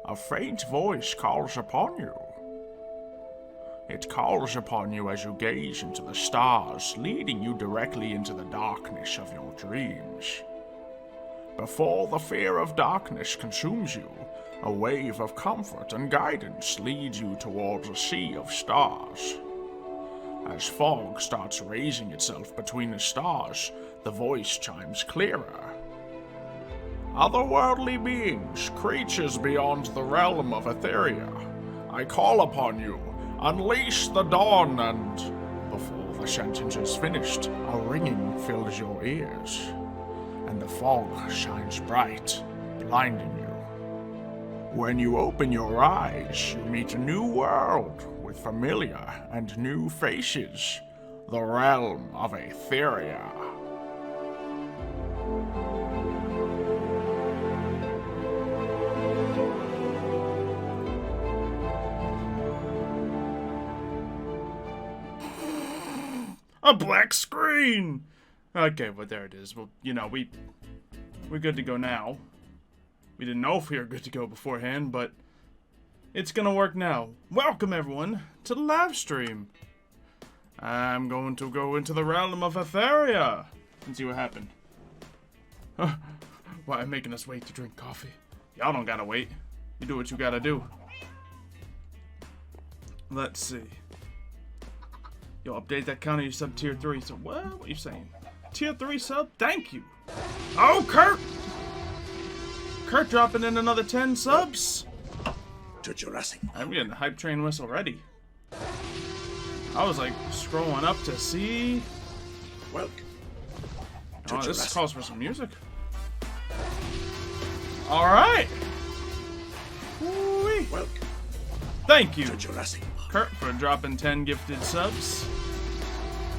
A faint voice calls upon you. It calls upon you as you gaze into the stars, leading you directly into the darkness of your dreams. Before the fear of darkness consumes you, a wave of comfort and guidance leads you towards a sea of stars. As fog starts raising itself between the stars, the voice chimes clearer. Otherworldly beings, creatures beyond the realm of Etheria, I call upon you, unleash the dawn, and before the sentence is finished, a ringing fills your ears, and the fog shines bright, blinding you. When you open your eyes, you meet a new world with familiar and new faces, the realm of Etheria. A black screen! Okay, well, there it is. Well, you know, we're good to go now. We didn't know if we were good to go beforehand, but it's gonna work now. Welcome, everyone, to the live stream. I'm going to go into the realm of Etheria and see what happened. Why, I'm making us wait to drink coffee. Y'all don't gotta wait. You do what you gotta do. Let's see. Yo, update that counter, you sub tier 3. So, what are you saying? Tier 3 sub? Thank you. Oh, Kurt! Kurt dropping in another 10 subs. To Jurassic. I'm getting the hype train whistle ready. I was like scrolling up to see. Welcome. Oh, this calls for some music. All right. Woo-wee. Welcome. Thank you, To Jurassic. Kurt, for dropping 10 gifted subs.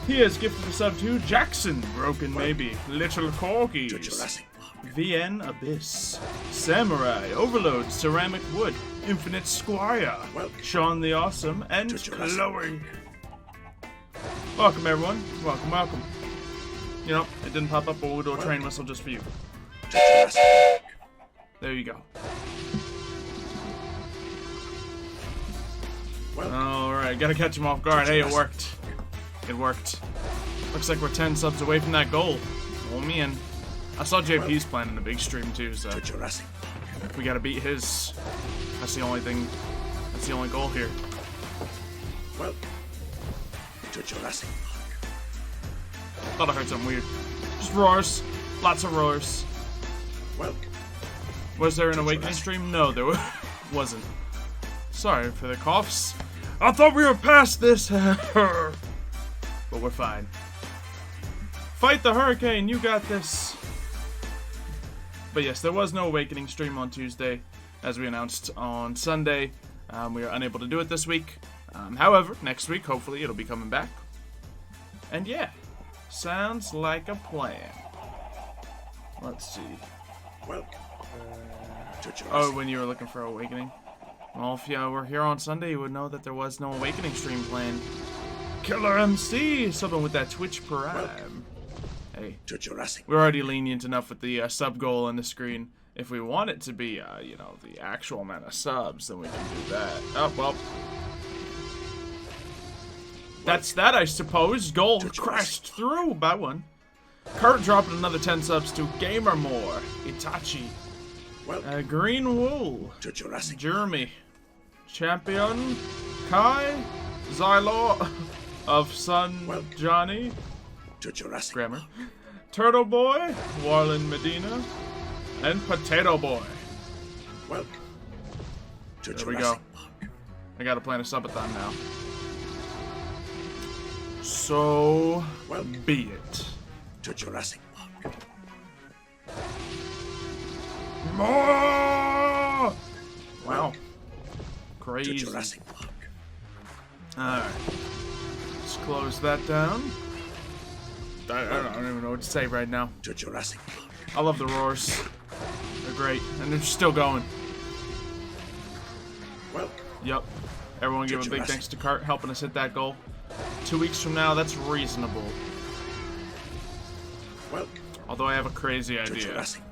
He has gifted a sub to Jackson, Broken Maybe, Little To Corgis, Jurassic. VN Abyss, Samurai, Overload, Ceramic Wood, Infinite Squire, Welcome. Sean the Awesome, and To Jurassic. Chloe. Welcome, everyone. Welcome, welcome. You know, it didn't pop up, but we'll do a train whistle just for you. To Jurassic. There you go. Welcome. Alright, gotta catch him off guard. Hey, it worked. It worked. Looks like we're 10 subs away from that goal. Oh, man. I saw JP's planning a big stream, too, so To Jurassic. we gotta beat his. That's the only thing. That's the only goal here. Welcome. To Jurassic. Thought I heard something weird. Just roars. Lots of roars. Welcome. Was there an Awakening stream? No, there wasn't. Sorry for the coughs. I thought we were past this. But we're fine. Fight the hurricane, you got this. But yes, there was no Awakening stream on Tuesday, as we announced on Sunday. We are unable to do it this week. However, next week, hopefully, it'll be coming back. And yeah, sounds like a plan. Let's see. Welcome. To Jurassic. Oh, when you were looking for Awakening? Well, if you were here on Sunday, you would know that there was no Awakening stream planned. Killer MC subbing with that Twitch Prime. Hey, To Jurassic. we're already lenient enough with the sub goal on the screen. If we want it to be, you know, the actual amount of subs, then we can do that. Oh, well. That's that, I suppose. Goal crashed through by one. Kurt dropping another 10 subs to Gamermore, Itachi, Welcome. Green Wool, To Jurassic. Jeremy, Champion, Kai, Xylo of Sun Welcome. Johnny, To Jurassic. Grammar, Turtle Boy, Warlen Medina, and Potato Boy. Welcome. To There we Jurassic. go. I gotta plan a subathon now. So Welcome. be it. To Jurassic. More! Wow. To Crazy. Jurassic. Alright. Let's close that down. I don't even know what to say right now. To Jurassic. I love the roars. They're great. And they're still going. Welcome. Yep. Everyone give a big Jurassic. thanks to Kurt helping us hit that goal. 2 weeks from now, that's reasonable. Welcome. Although I have a crazy To idea. Jurassic.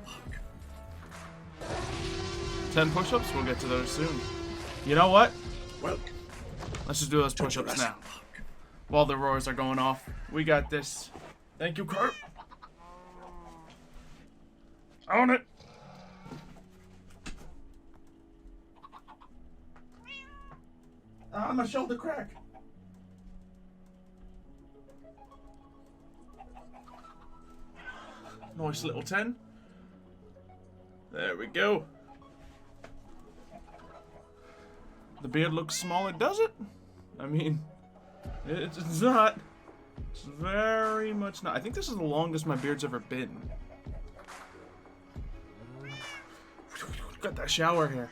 10 push-ups? We'll get to those soon. You know what? Welcome. Let's just do those push-ups now. While the roars are going off. We got this. Thank you, Kurt. Own it. Ah, my shoulder crack. Nice little 10. There we go. The beard looks small, it does it? I mean, it's not. It's very much not. I think this is the longest my beard's ever been. Got that shower hair.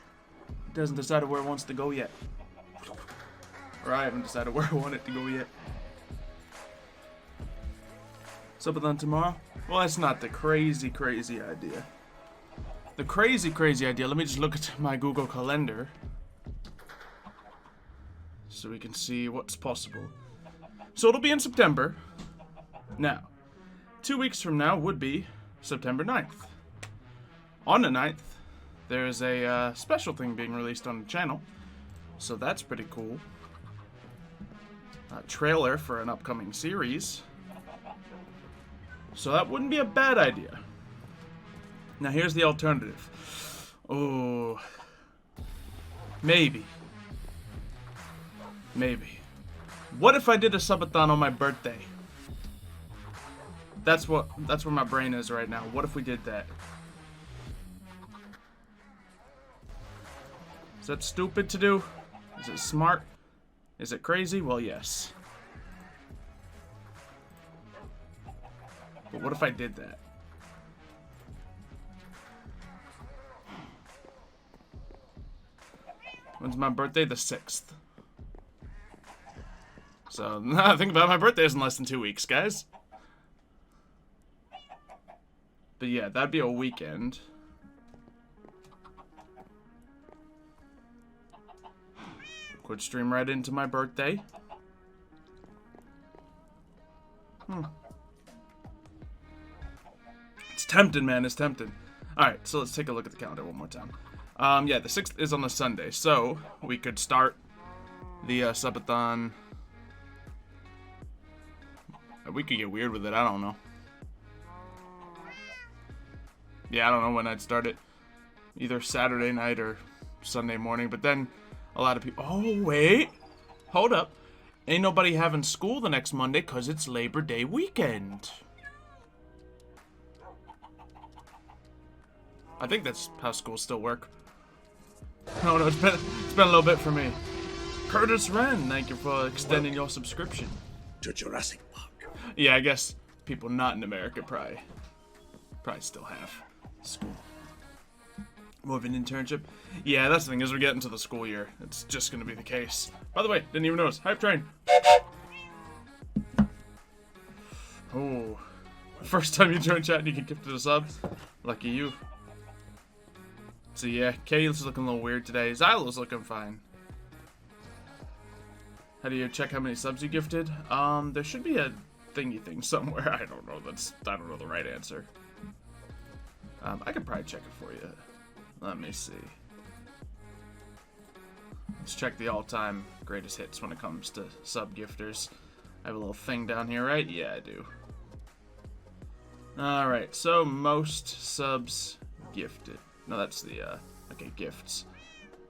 It hasn't decided where it wants to go yet. Or I haven't decided where I want it to go yet. Subathon tomorrow? Well, that's not the crazy idea. The crazy idea, let me just look at my Google Calendar. So we can see what's possible. So it'll be in September. Now, 2 weeks from now would be September 9th. On the 9th, there's a special thing being released on the channel. So that's pretty cool. A trailer for an upcoming series. So that wouldn't be a bad idea. Now here's the alternative. Oh, maybe. What if I did a subathon on my birthday? That's where my brain is right now. What if we did that? Is that stupid to do? Is it smart? Is it crazy? Well, yes. But what if I did that? When's my birthday? The 6th. So, think about it, my birthday is in less than 2 weeks, guys. But yeah, that'd be a weekend. Could stream right into my birthday. It's tempting, man. It's tempting. Alright, so let's take a look at the calendar one more time. Yeah, the 6th is on a Sunday, so we could start the subathon. We could get weird with it, I don't know. Yeah, I don't know when I'd start it. Either Saturday night or Sunday morning, but then a lot of people... Oh, wait! Hold up. Ain't nobody having school the next Monday because it's Labor Day weekend. I think that's how schools still work. Oh no, it's been a little bit for me. Curtis Wren, thank you for extending your subscription. To Jurassic Park. Yeah, I guess people not in America probably still have school. More of an internship. Yeah, that's the thing, as we get into the school year, it's just gonna be the case. By the way, didn't even notice. Hype train. Oh, first time you join chat and you get gifted a sub. Lucky you. So yeah, Kayle's looking a little weird today. Xylo's looking fine. How do you check how many subs you gifted? There should be a thingy thing somewhere. I don't know. I don't know the right answer. I could probably check it for you. Let me see. Let's check the all-time greatest hits when it comes to sub gifters. I have a little thing down here, right? Yeah, I do. Alright, so most subs gifted. No, that's the, okay, gifts.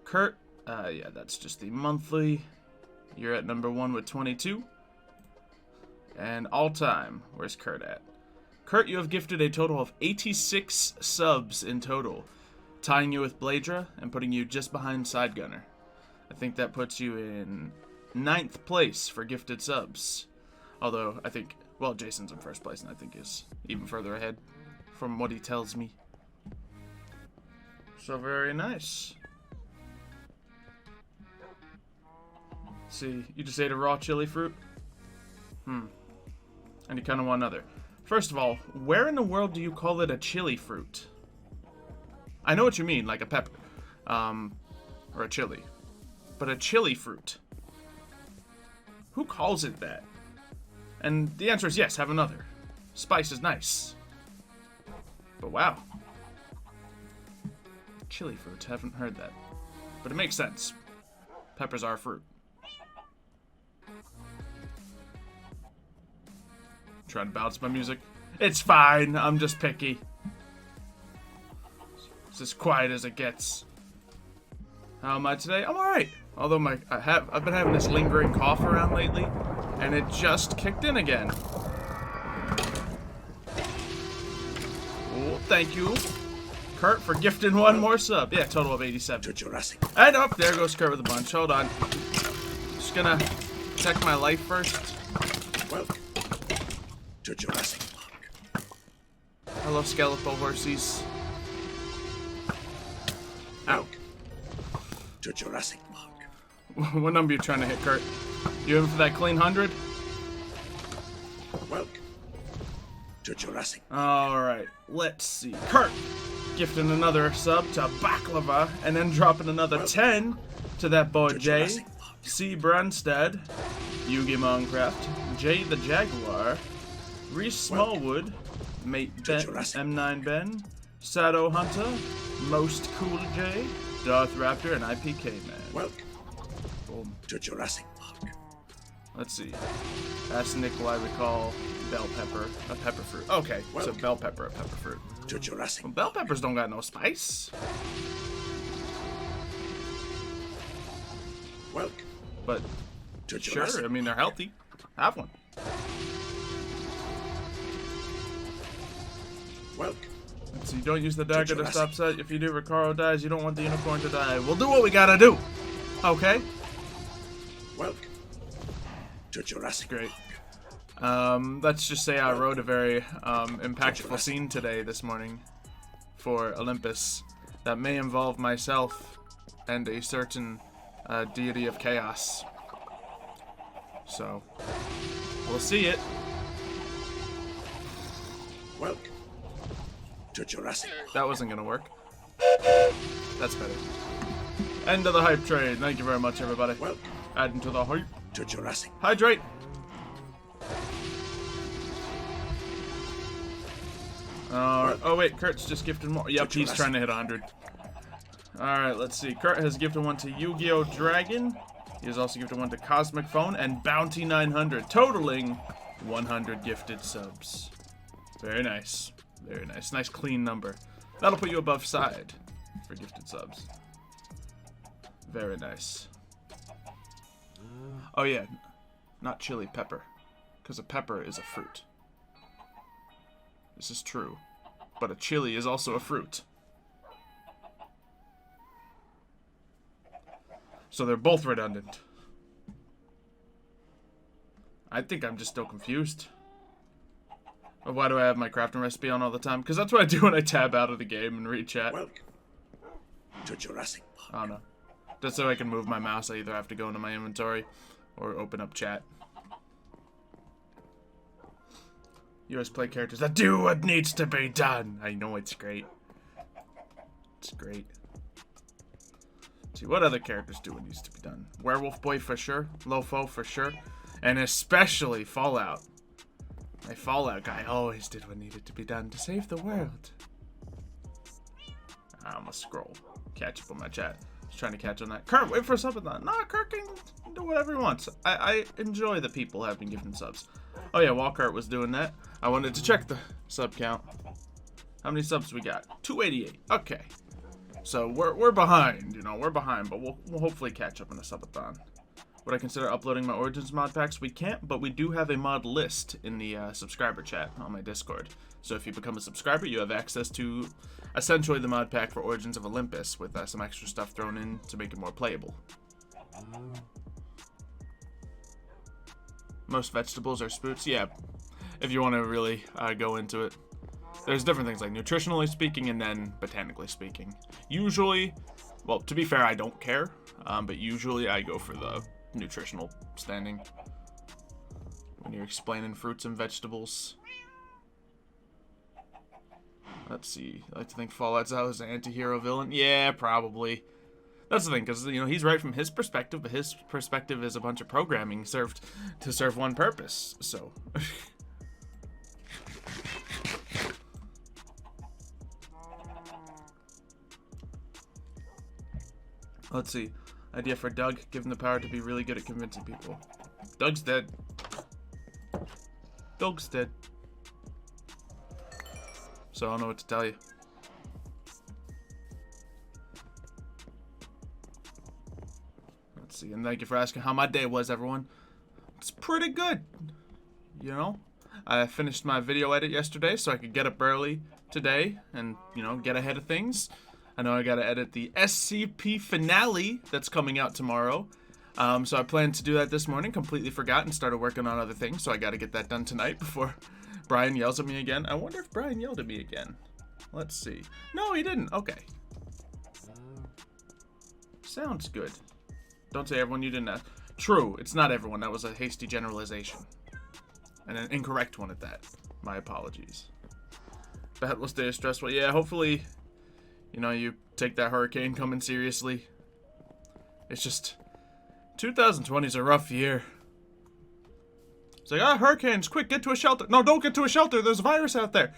Kurt, yeah, that's just the monthly. You're at number 1 with 22. And all-time, where's Kurt at? Kurt, you have gifted a total of 86 subs in total, tying you with Bladra and putting you just behind Sidegunner. I think that puts you in 9th place for gifted subs. Although, I think, well, Jason's in 1st place and I think is even further ahead from what he tells me. So very nice. See, you just ate a raw chili fruit? And you kind of want another. First of all, where in the world do you call it a chili fruit? I know what you mean, like a pepper. Or a chili. But a chili fruit. Who calls it that? And the answer is yes, have another. Spice is nice. But wow. Chili fruit. Haven't heard that. But it makes sense. Peppers are fruit. Trying to balance my music. It's fine. I'm just picky. It's as quiet as it gets. How am I today? I'm alright. Although I've been having this lingering cough around lately, and it just kicked in again. Oh, thank you, Kurt, for gifting one more sub. Yeah, total of 87. To Jurassic. And up there goes Kurt with a bunch. Hold on. Just gonna check my life first. Welcome to Jurassic Park. Hello, skeletal horsies. Ow. To Jurassic Park. What number you trying to hit, Kurt? You in for that clean 100? Welcome to Jurassic. Alright, let's see. Kurt gifting another sub to Baklava, and then dropping another 10 to that boy Jay, C. Brunstead, Yugi Minecraft, Jay the Jaguar, Reese Smallwood, Mate Ben, M9 Ben, Sado Hunter, Most Cool J, Darth Raptor, and IPK Man. Welcome Boom. to Jurassic Park. Let's see. Ask Nick why we call bell pepper a pepper fruit. Okay, so bell pepper a pepper fruit. To Jurassic. Well, bell peppers don't got no spice. Welcome But to sure, Jurassic. I mean, they're healthy. Have one. Welcome. Let's see, don't use the dagger to Jurassic. stop set. If you do, Ricaro dies. You don't want the unicorn to die. We'll do what we gotta do. Okay? Welcome to Jurassic. Great. Let's just say I wrote a very impactful scene today, this morning, for Olympus that may involve myself and a certain deity of chaos. So, we'll see it. Welcome to Jurassic. That wasn't gonna work. That's better. End of the hype train. Thank you very much, everybody. Welcome Adding to the hype. to Jurassic. Hydrate. Oh wait, Kurt's just gifted more. Yep, he's trying to hit 100. Alright, let's see. Kurt has gifted one to Yu-Gi-Oh! Dragon. He has also gifted one to Cosmic Phone and Bounty 900, totaling 100 gifted subs. Very nice. Very nice. Nice clean number. That'll put you above side for gifted subs. Very nice. Oh yeah, not chili pepper, because a pepper is a fruit. This is true, but a chili is also a fruit. So they're both redundant. I think I'm just still confused. Why do I have my crafting recipe on all the time? Because that's what I do when I tab out of the game and read chat. Welcome to Jurassic Park. I don't know. Just so I can move my mouse, I either have to go into my inventory or open up chat. You always play characters that do what needs to be done. I know it's great. It's great. Let's see, what other characters do what needs to be done? Werewolf Boy for sure. Lofo for sure. And especially Fallout. My Fallout guy always did what needed to be done to save the world. I'm gonna scroll. Catch up on my chat. Just trying to catch on that. Kurt, wait for something. Nah, Kurt can do whatever he wants. I enjoy the people have been giving subs. Oh yeah, while Kurt was doing that, I wanted to check the sub count. How many subs we got? 288. Okay. So we're behind, you know, we're behind, but we'll hopefully catch up in a subathon. Would I consider uploading my Origins mod packs? We can't, but we do have a mod list in the subscriber chat on my Discord. So if you become a subscriber, you have access to essentially the mod pack for Origins of Olympus with some extra stuff thrown in to make it more playable. Most vegetables are spoots. Yeah, if you want to really go into it. There's different things like nutritionally speaking and then botanically speaking. Usually, well, to be fair, I don't care, but usually I go for the nutritional standing when you're explaining fruits and vegetables. Let's see. I like to think Fallout's out as an anti-hero villain. Yeah, probably. That's the thing, because, you know, he's right from his perspective, but his perspective is a bunch of programming served to serve one purpose, so. Let's see. Idea for Doug. Give him the power to be really good at convincing people. Doug's dead. Doug's dead. So I don't know what to tell you. Let's see. And thank you for asking how my day was, everyone. It's pretty good. You know? I finished my video edit yesterday so I could get up early today and, you know, get ahead of things. I know I gotta edit the SCP finale that's coming out tomorrow. So I planned to do that this morning, completely forgot and started working on other things, so I gotta get that done tonight before Brian yells at me again. I wonder if Brian yelled at me again. Let's see. No, he didn't. Okay. Sounds good. Don't say everyone, you didn't ask. True, it's not everyone. That was a hasty generalization. And an incorrect one at that. My apologies. Battle's day is stressful. Yeah, hopefully, you know, you take that hurricane coming seriously. It's just, 2020 is a rough year. It's like, hurricanes, quick, get to a shelter. No, don't get to a shelter. There's a virus out there.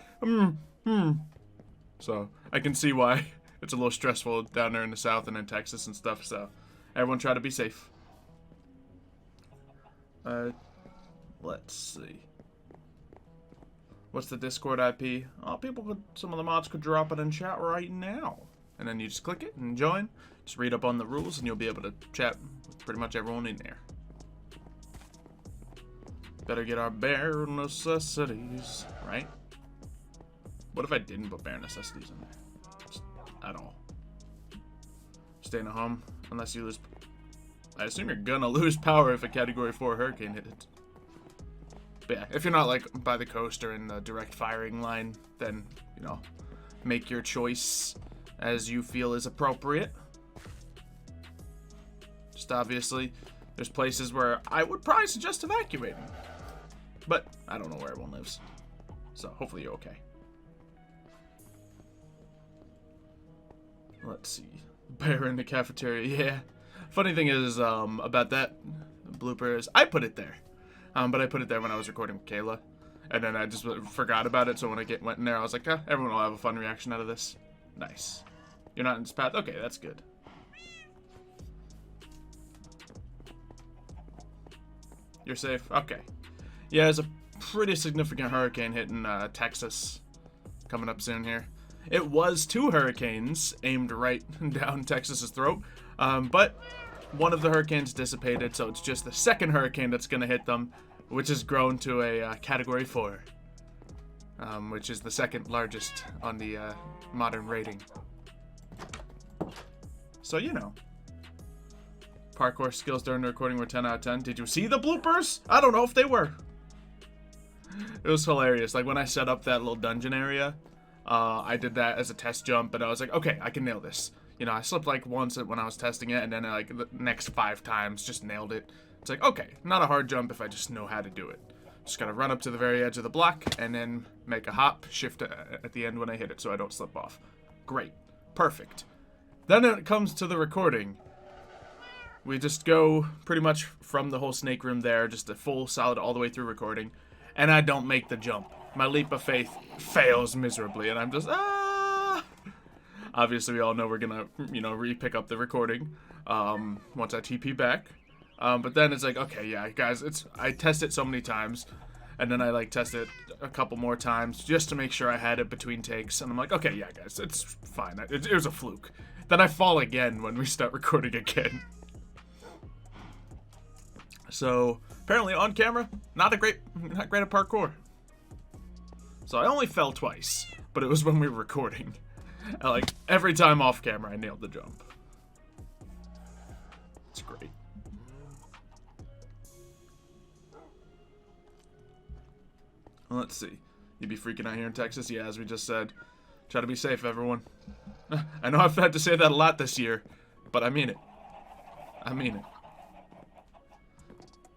So, I can see why it's a little stressful down there in the South and in Texas and stuff. So, everyone try to be safe. Let's see. What's the Discord IP? Oh, some of the mods could drop it in chat right now. And then you just click it and join. Just read up on the rules and you'll be able to chat with pretty much everyone in there. Better get our bare necessities, right? What if I didn't put bare necessities in there? Just at all. Staying at home unless you lose. I assume you're gonna lose power if a Category 4 hurricane hit it. But yeah, if you're not like by the coast or in the direct firing line, then, you know, make your choice as you feel is appropriate. Just obviously, there's places where I would probably suggest evacuating. But I don't know where everyone lives. So hopefully you're okay. Let's see. Bear in the cafeteria, yeah. Funny thing is, about that blooper is I put it there. But I put it there when I was recording with Kayla. And then I just forgot about it, so when I went in there, I was like, everyone will have a fun reaction out of this. Nice. You're not in this path? Okay, that's good. You're safe? Okay. Yeah, there's a pretty significant hurricane hitting Texas coming up soon here. It was 2 hurricanes aimed right down Texas's throat, but one of the hurricanes dissipated, so it's just the second hurricane that's going to hit them, which has grown to a Category 4, which is the second largest on the modern rating. So, you know. Parkour skills during the recording were 10 out of 10. Did you see the bloopers? I don't know if they were. It was hilarious. Like, when I set up that little dungeon area, I did that as a test jump, and I was like, okay, I can nail this. You know, I slipped like once when I was testing it, and then like the next 5 times just nailed it. It's like, okay, not a hard jump if I just know how to do it. Just gotta run up to the very edge of the block, and then make a hop, shift at the end when I hit it so I don't slip off. Great. Perfect. Then when it comes to the recording, we just go pretty much from the whole snake room there, just a full solid all the way through recording, and I don't make the jump. My leap of faith fails miserably, and I'm just, Obviously, we all know we're gonna, you know, re-pick up the recording once I TP back. But then it's like, okay, yeah, guys, I test it so many times, and then I like test it a couple more times just to make sure I had it between takes. And I'm like, okay, yeah, guys, it's fine. It was a fluke. Then I fall again when we start recording again. So apparently on camera, not great at parkour. So I only fell twice, but it was when we were recording. Like, every time off camera, I nailed the jump. It's great. Let's see. You be freaking out here in Texas? Yeah, as we just said. Try to be safe, everyone. I know I've had to say that a lot this year, but I mean it. I mean it.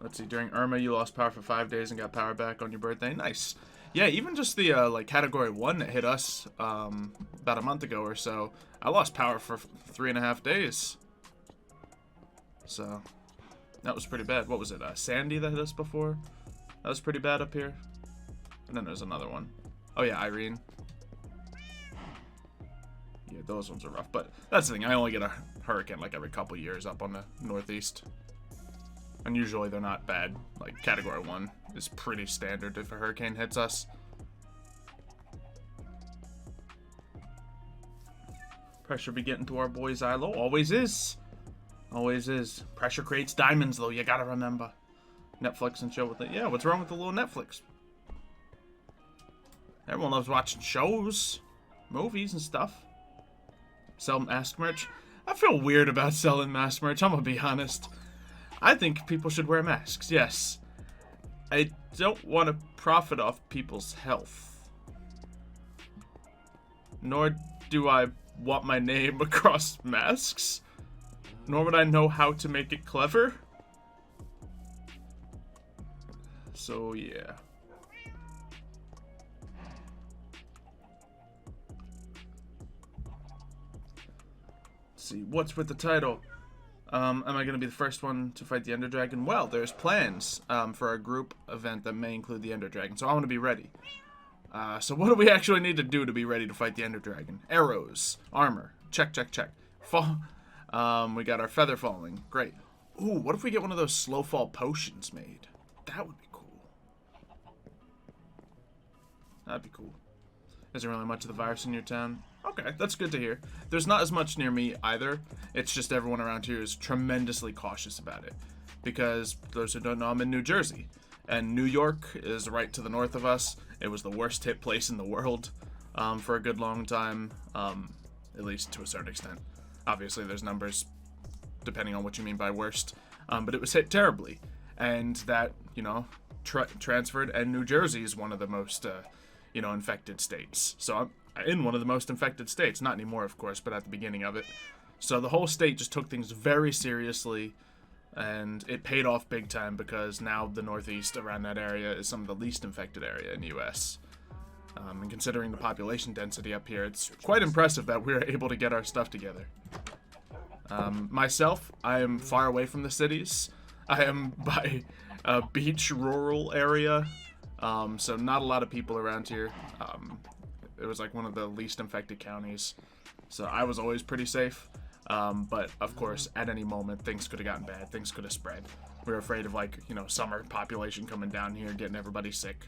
Let's see. During Irma, you lost power for 5 days and got power back on your birthday. Nice. Yeah, even just the, like, Category 1 that hit us about a month ago or so, I lost power for 3.5 days. So, that was pretty bad. What was it, Sandy that hit us before? That was pretty bad up here. And then there's another one. Oh, yeah, Irene. Yeah, those ones are rough. But that's the thing. I only get a hurricane like every couple years up on the northeast. And usually they're not bad. Like Category 1 is pretty standard if a hurricane hits us. Pressure be getting to our boy Xylo. Always is. Always is. Pressure creates diamonds, though. You gotta remember. Netflix and chill with it. Yeah, what's wrong with the little Netflix? Everyone loves watching shows, movies, and stuff. Sell mask merch. I feel weird about selling mask merch. I'm gonna be honest. I think people should wear masks. Yes. I don't want to profit off people's health. Nor do I want my name across masks. Nor would I know how to make it clever. So, yeah. Let's see, what's with the title? Am I going to be the first one to fight the Ender Dragon? Well, there's plans for a group event that may include the Ender Dragon, so I want to be ready. So what do we actually need to do to be ready to fight the Ender Dragon? Arrows, armor, check, check, check. We got our feather falling, great. Ooh, what if we get one of those slow fall potions made? That would be cool. That'd be cool. Isn't really much of the virus in your town? Okay, that's good to hear. There's not as much near me either. It's just everyone around here is tremendously cautious about it. Because, those who don't know, I'm in New Jersey. And New York is right to the north of us. It was the worst hit place in the world for a good long time. At least to a certain extent. Obviously, there's numbers depending on what you mean by worst. But it was hit terribly. And that, you know, transferred. And New Jersey is one of the most, infected states. So I'm in one of the most infected states. Not anymore, of course, but at the beginning of it. So the whole state just took things very seriously. And it paid off big time because now the Northeast around that area is some of the least infected area in the U.S. And considering the population density up here, it's quite impressive that we're able to get our stuff together. Myself, I am far away from the cities. I am by a beach rural area, so not a lot of people around here. It was like one of the least infected counties, so I was always pretty safe. But of course, at any moment, things could have gotten bad. Things could have spread. We were afraid of, like, summer population coming down here, getting everybody sick.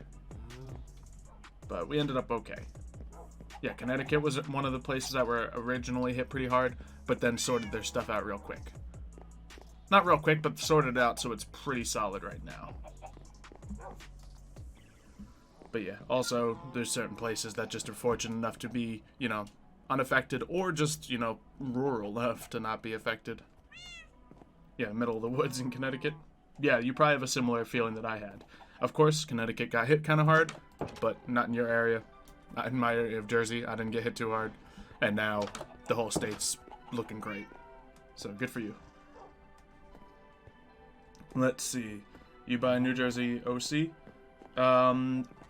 But we ended up okay. Yeah, Connecticut was one of the places that were originally hit pretty hard, but then sorted their stuff out real quick. Not real quick, but sorted it out, so it's pretty solid right now. But yeah, also, there's certain places that just are fortunate enough to be, unaffected, or just, rural enough to not be affected. Yeah, middle of the woods in Connecticut. Yeah, you probably have a similar feeling that I had. Of course, Connecticut got hit kind of hard, but not in your area. Not in my area of Jersey, I didn't get hit too hard. And now, the whole state's looking great. So, good for you. Let's see. You buy New Jersey OC?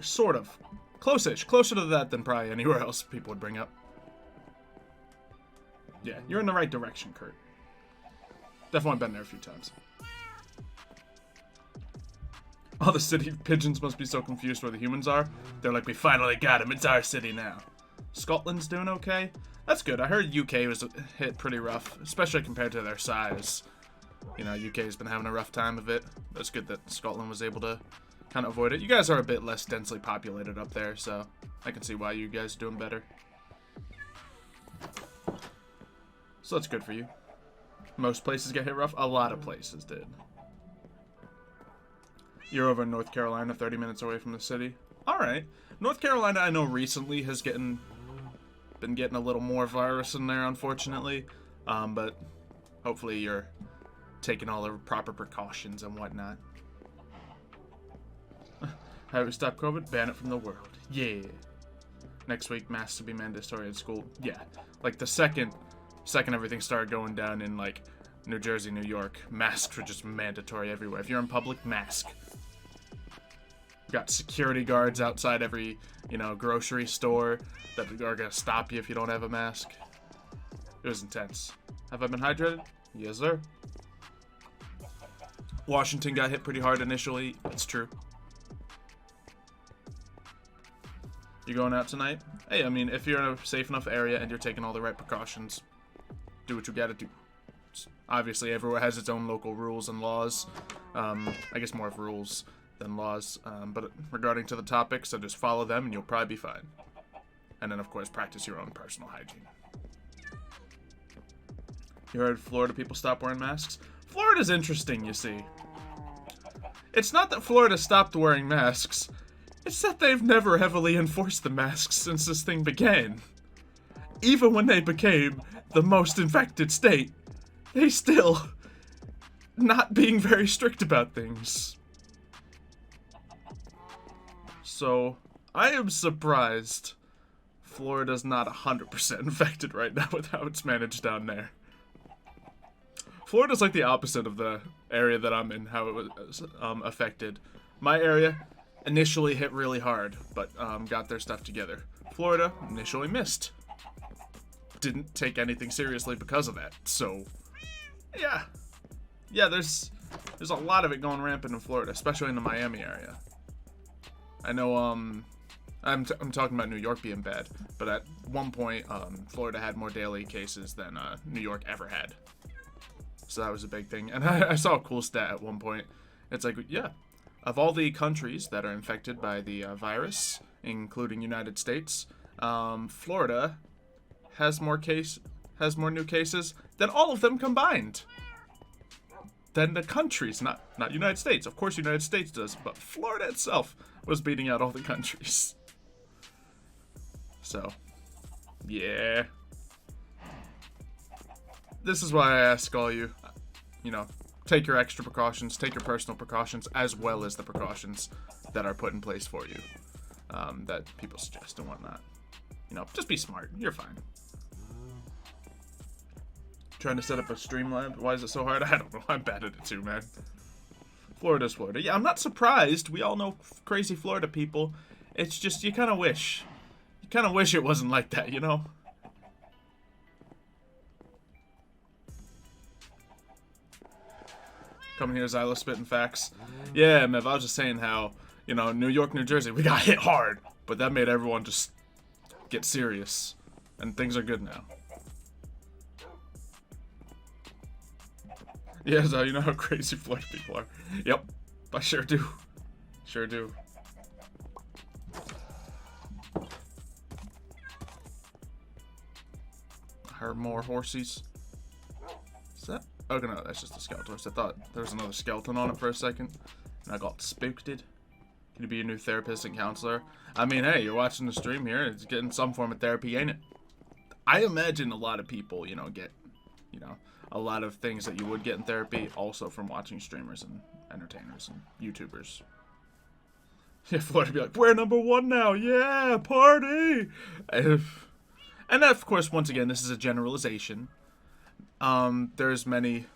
Sort of. Close-ish. Closer to that than probably anywhere else people would bring up. Yeah, you're in the right direction, Kurt. Definitely been there a few times. All the city pigeons must be so confused where the humans are. They're like, we finally got him. It's our city now. Scotland's doing okay. That's good. I heard UK was hit pretty rough, especially compared to their size. UK's been having a rough time of it. That's good that Scotland was able to kind of avoid it. You guys are a bit less densely populated up there, so I can see why you guys are doing better. So that's good for you. Most places get hit rough. A lot of places did. You're over in North Carolina, 30 minutes away from the city. Alright. North Carolina, I know recently has been getting a little more virus in there, unfortunately. But hopefully you're taking all the proper precautions and whatnot. How do we stop COVID? Ban it from the world. Yeah. Next week, masks will be mandatory in school. Yeah. Like the second everything started going down in like New Jersey, New York, masks were just mandatory everywhere. If you're in public, mask. Got security guards outside every, grocery store that are gonna stop you if you don't have a mask. It was intense. Have I been hydrated? Yes, sir. Washington got hit pretty hard initially. It's true. You going out tonight? Hey, I mean, if you're in a safe enough area and you're taking all the right precautions, do what you gotta do. Obviously, everywhere has its own local rules and laws. I guess more of rules than laws. But regarding to the topics, so just follow them and you'll probably be fine. And then, of course, practice your own personal hygiene. You heard Florida people stop wearing masks? Florida's interesting, you see. It's not that Florida stopped wearing masks. It's that they've never heavily enforced the masks since this thing began. Even when they became the most infected state, they still not being very strict about things. So, I am surprised Florida's not 100% infected right now with how it's managed down there. Florida's like the opposite of the area that I'm in, how it was affected. My area initially hit really hard, but got their stuff together. Florida initially missed. Didn't take anything seriously because of that. So, yeah. Yeah, there's a lot of it going rampant in Florida, especially in the Miami area. I know, I'm talking about New York being bad, but at one point, Florida had more daily cases than New York ever had. So that was a big thing. And I saw a cool stat at one point. It's like, yeah, of all the countries that are infected by the virus, including United States, Florida has more new cases than all of them combined. Than the countries, not United States. Of course, United States does, but Florida itself was beating out all the countries. So, yeah. This is why I ask all you, take your extra precautions, take your personal precautions, as well as the precautions that are put in place for you, that people suggest and whatnot. Just be smart. You're fine. Trying to set up a Streamlab. Why is it so hard? I don't know. I'm bad at it too, man. Florida's Florida. Yeah, I'm not surprised. We all know crazy Florida people. It's just you kind of wish. You kind of wish it wasn't like that, you know? Coming here, Xylo spitting facts. Yeah, Mev, I was just saying how, New York, New Jersey, we got hit hard. But that made everyone just get serious. And things are good now. Yeah, so you know how crazy Florida people are. Yep, I sure do. Sure do. I heard more horsies. Is that? Oh no, that's just a skeleton. I thought there was another skeleton on it for a second, and I got spooked. Can you be a new therapist and counselor? I mean, hey, you're watching the stream here. It's getting some form of therapy, ain't it? I imagine a lot of people, get, a lot of things that you would get in therapy also from watching streamers and entertainers and YouTubers. Yeah, Florida be like, we're #1 now. Yeah, party. And of course, once again, this is a generalization. There's many,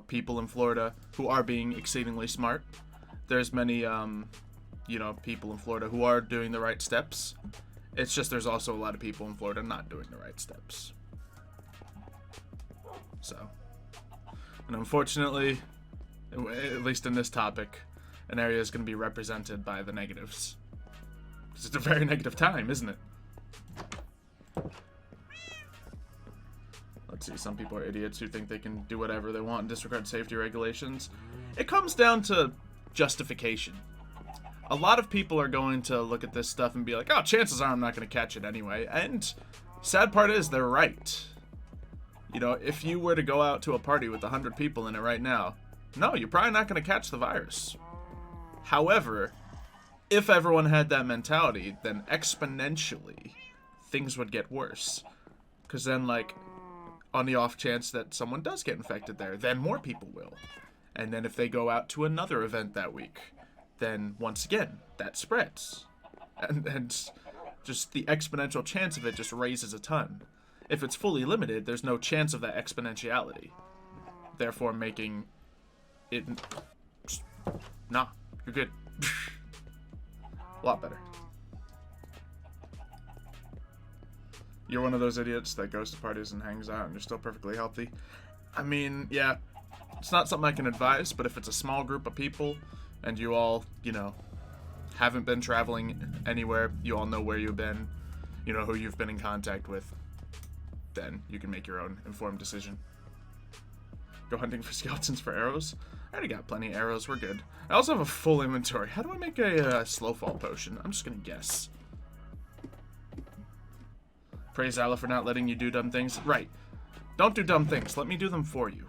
people in Florida who are being exceedingly smart. There's many, people in Florida who are doing the right steps. It's just there's also a lot of people in Florida not doing the right steps. So, and unfortunately, at least in this topic, an area is going to be represented by the negatives. Because it's a very negative time, isn't it? Let's see, some people are idiots who think they can do whatever they want and disregard safety regulations. It comes down to justification. A lot of people are going to look at this stuff and be like, oh, chances are I'm not going to catch it anyway. And sad part is they're right. If you were to go out to a party with 100 people in it right now, no, you're probably not going to catch the virus. However, if everyone had that mentality, then exponentially things would get worse. Because then, on the off chance that someone does get infected there, then more people will. And then if they go out to another event that week, then once again, that spreads. And just the exponential chance of it just raises a ton. If it's fully limited, there's no chance of that exponentiality. Therefore making it... Nah, you're good. A lot better. You're one of those idiots that goes to parties and hangs out and you're still perfectly healthy. I mean, yeah, it's not something I can advise, but if it's a small group of people and you all, haven't been traveling anywhere, you all know where you've been, who you've been in contact with, then you can make your own informed decision. Go hunting for skeletons for arrows. I already got plenty of arrows. We're good. I also have a full inventory. How do I make a slow fall potion? I'm just gonna guess. Praise Allah for not letting you do dumb things. Right. Don't do dumb things. Let me do them for you.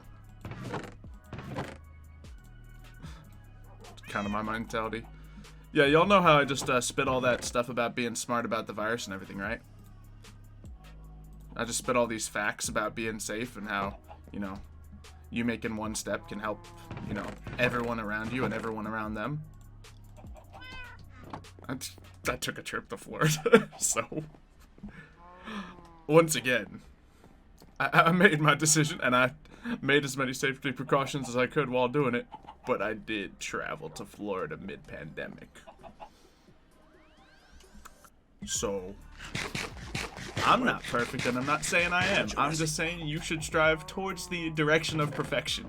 Kind of my mentality. Yeah, y'all know how I just spit all that stuff about being smart about the virus and everything, right? I just spit all these facts about being safe and how, you know, you making one step can help, you know, everyone around you and everyone around them. I took a trip to Florida, so once again, I made my decision and I made as many safety precautions as I could while doing it, but I did travel to Florida mid-pandemic. So, I'm not perfect, and I'm not saying I am. I'm just saying you should strive towards the direction of perfection.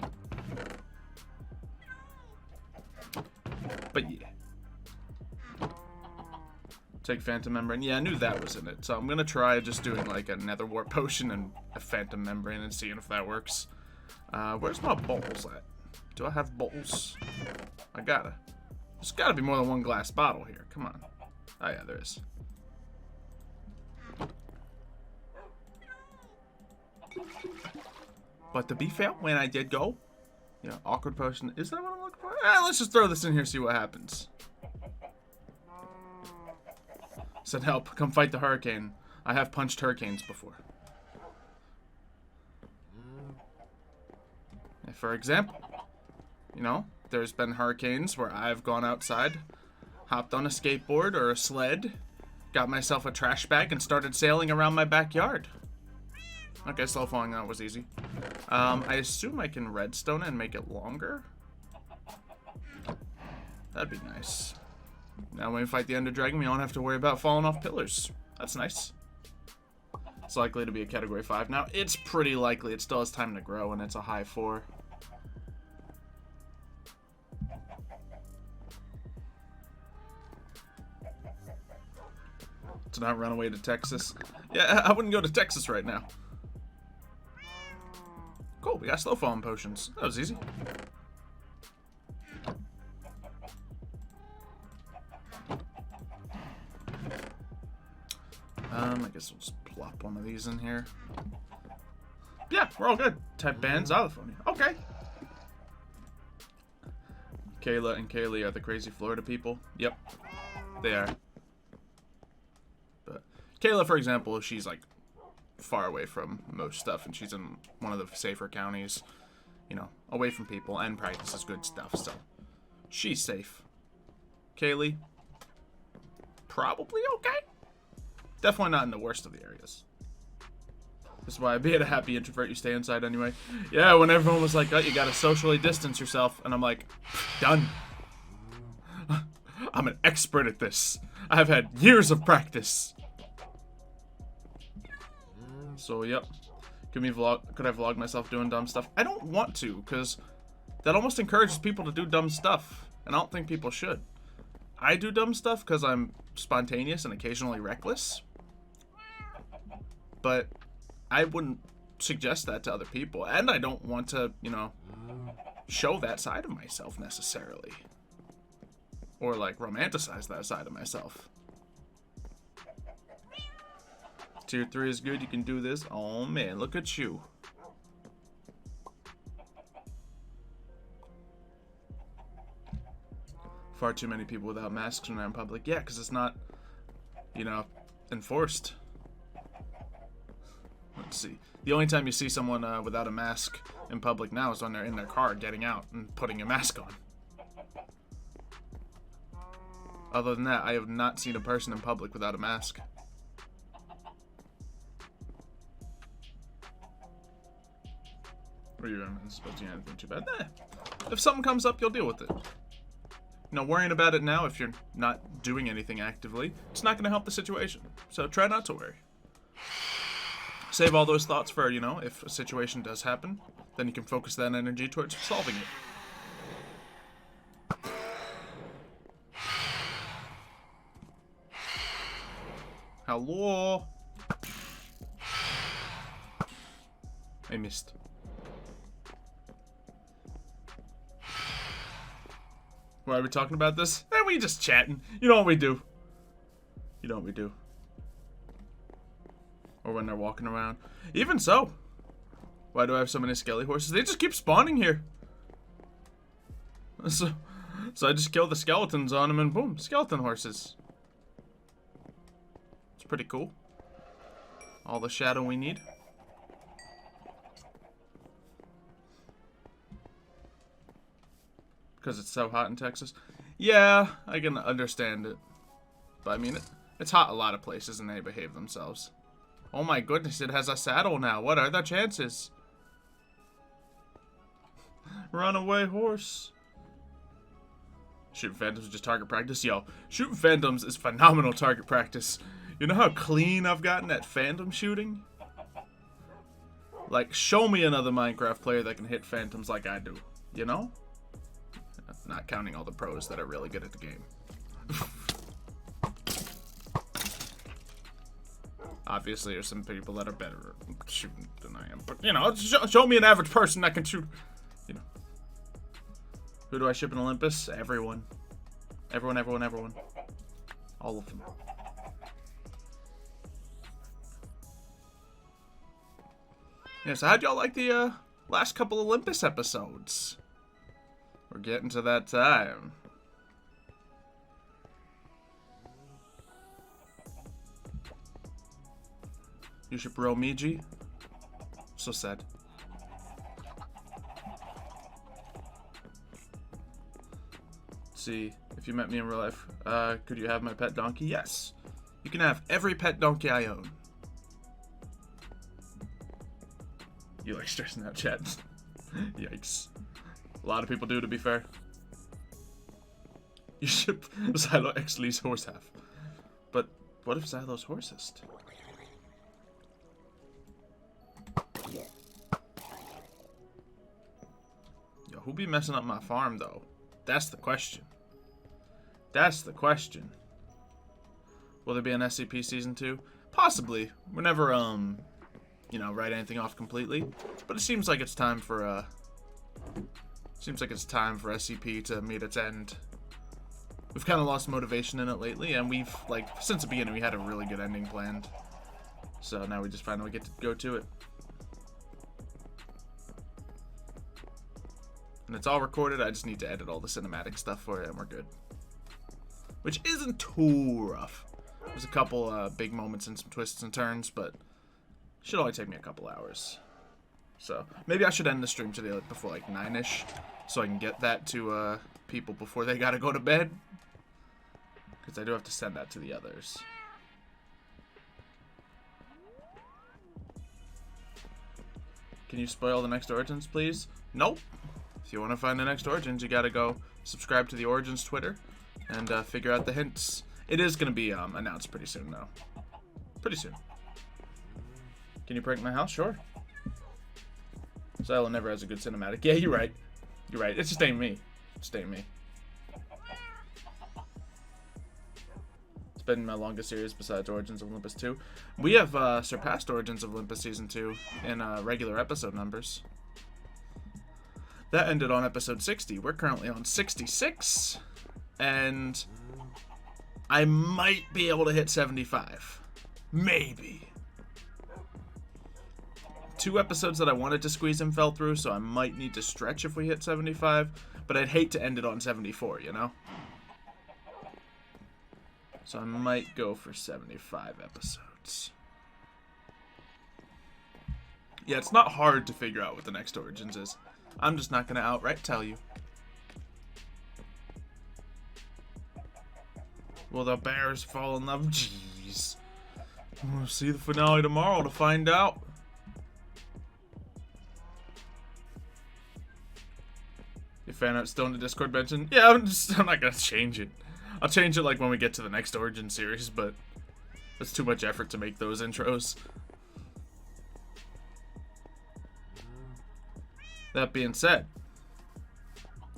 But yeah. Take Phantom Membrane. Yeah, I knew that was in it. So I'm going to try just doing like a Nether Wart Potion and a Phantom Membrane and seeing if that works. Where's my bowls at? Do I have bowls? I gotta. There's gotta be more than one glass bottle here. Come on. Oh yeah, there is. But to be fair, when I did go, yeah, awkward potion. Is that what I'm looking for? Let's just throw this in here, see what happens. Said help, come fight the hurricane. I have punched hurricanes before. For example, you know, there's been hurricanes where I've gone outside, hopped on a skateboard or a sled, got myself a trash bag, and started sailing around my backyard. Okay, slow falling out was easy. I assume I can redstone it and make it longer. That'd be nice. Now when we fight the Ender Dragon, we don't have to worry about falling off pillars. That's nice. It's likely to be a category 5. Now, it's pretty likely. It still has time to grow, and it's a high 4. To not run away to Texas. Yeah, I wouldn't go to Texas right now. Cool, we got slow falling potions. That was easy. I guess we'll just plop one of these in here. Yeah, we're all good. Type ban Xylophoney. Okay. Kayla and Kaylee are the crazy Florida people. Yep, they are. But Kayla, for example, she's like far away from most stuff, and she's in one of the safer counties, you know, away from people, and practices good stuff, so she's safe. Kaylee, probably okay. Definitely not in the worst of the areas. This is why, being a happy introvert, you stay inside anyway. Yeah, when everyone was like, oh, you gotta socially distance yourself, and I'm like, done. I'm an expert at this. I've had years of practice. So, yep. Could I vlog myself doing dumb stuff? I don't want to, because that almost encourages people to do dumb stuff, and I don't think people should. I do dumb stuff because I'm spontaneous and occasionally reckless. But I wouldn't suggest that to other people, and I don't want to, you know, show that side of myself necessarily. Or, like, romanticize that side of myself. Tier 3 is good, you can do this. Oh man, look at you. Far too many people without masks when they're in public. Yeah, because it's not, you know, enforced. Let's see. The only time you see someone without a mask in public now is when they're in their car getting out and putting a mask on. Other than that, I have not seen a person in public without a mask. Or you're not supposed to do anything too bad. If something comes up, you'll deal with it. You know, worrying about it now, if you're not doing anything actively, it's not going to help the situation. So try not to worry. Save all those thoughts for, you know, if a situation does happen, then you can focus that energy towards solving it. Hello? I missed. Why are we talking about this? We just chatting. You know what we do. You know what we do. Or when they're walking around. Even so. Why do I have so many skelly horses? They just keep spawning here. So I just kill the skeletons on them and boom, skeleton horses. It's pretty cool. All the shadow we need. Because it's so hot in Texas. Yeah, I can understand it. But I mean, it's hot a lot of places and they behave themselves. Oh my goodness, it has a saddle now. What are the chances? Runaway horse. Shooting phantoms is just target practice. Yo, shooting phantoms is phenomenal target practice. You know how clean I've gotten at phantom shooting? Like, show me another Minecraft player that can hit phantoms like I do. You know? Not counting all the pros that are really good at the game. Obviously, there's some people that are better at shooting than I am. But, you know, show me an average person that can shoot. You know. Who do I ship in Olympus? Everyone. Everyone. All of them. Yeah, so how'd y'all like the last couple Olympus episodes? We're getting to that time. You ship Romiji? So sad. Let's see. If you met me in real life, could you have my pet donkey? Yes. You can have every pet donkey I own. You like stressing out, chat? Yikes. A lot of people do, to be fair. You ship Xylo X Lee's horse half. But what if Xylo's horsest? Yo, who be messing up my farm, though? That's the question. That's the question. Will there be an SCP Season 2? Possibly. We're never, you know, write anything off completely. But it seems like it's time for, SCP to meet its end. We've kind of lost motivation in it lately, and we've, like, since the beginning, we had a really good ending planned. So now we just finally get to go to it. And it's all recorded, I just need to edit all the cinematic stuff for it, and we're good. Which isn't too rough. There's a couple big moments and some twists and turns, but should only take me a couple hours. So maybe I should end the stream today before like 9-ish, so I can get that to people before they gotta go to bed. Because I do have to send that to the others. Can you spoil the next Origins, please? Nope. If you want to find the next Origins, you gotta go subscribe to the Origins Twitter and figure out the hints. It is gonna be announced pretty soon, though. Pretty soon. Can you prank my house? Sure. Xylo never has a good cinematic. Yeah, you're right. You're right. It just ain't me. It just ain't me. It's been my longest series besides Origins of Olympus 2. We have surpassed Origins of Olympus Season 2 in regular episode numbers. That ended on episode 60. We're currently on 66. And I might be able to hit 75. Maybe. 2 episodes that I wanted to squeeze in fell through, so I might need to stretch if we hit 75. But I'd hate to end it on 74, you know? So I might go for 75 episodes. Yeah, it's not hard to figure out what the next Origins is. I'm just not going to outright tell you. Will the bears fall in love? Jeez. We'll see the finale tomorrow to find out. Your fan art still in the Discord mention? Yeah, I'm not going to change it. I'll change it like when we get to the next Origin series, but it's too much effort to make those intros. That being said,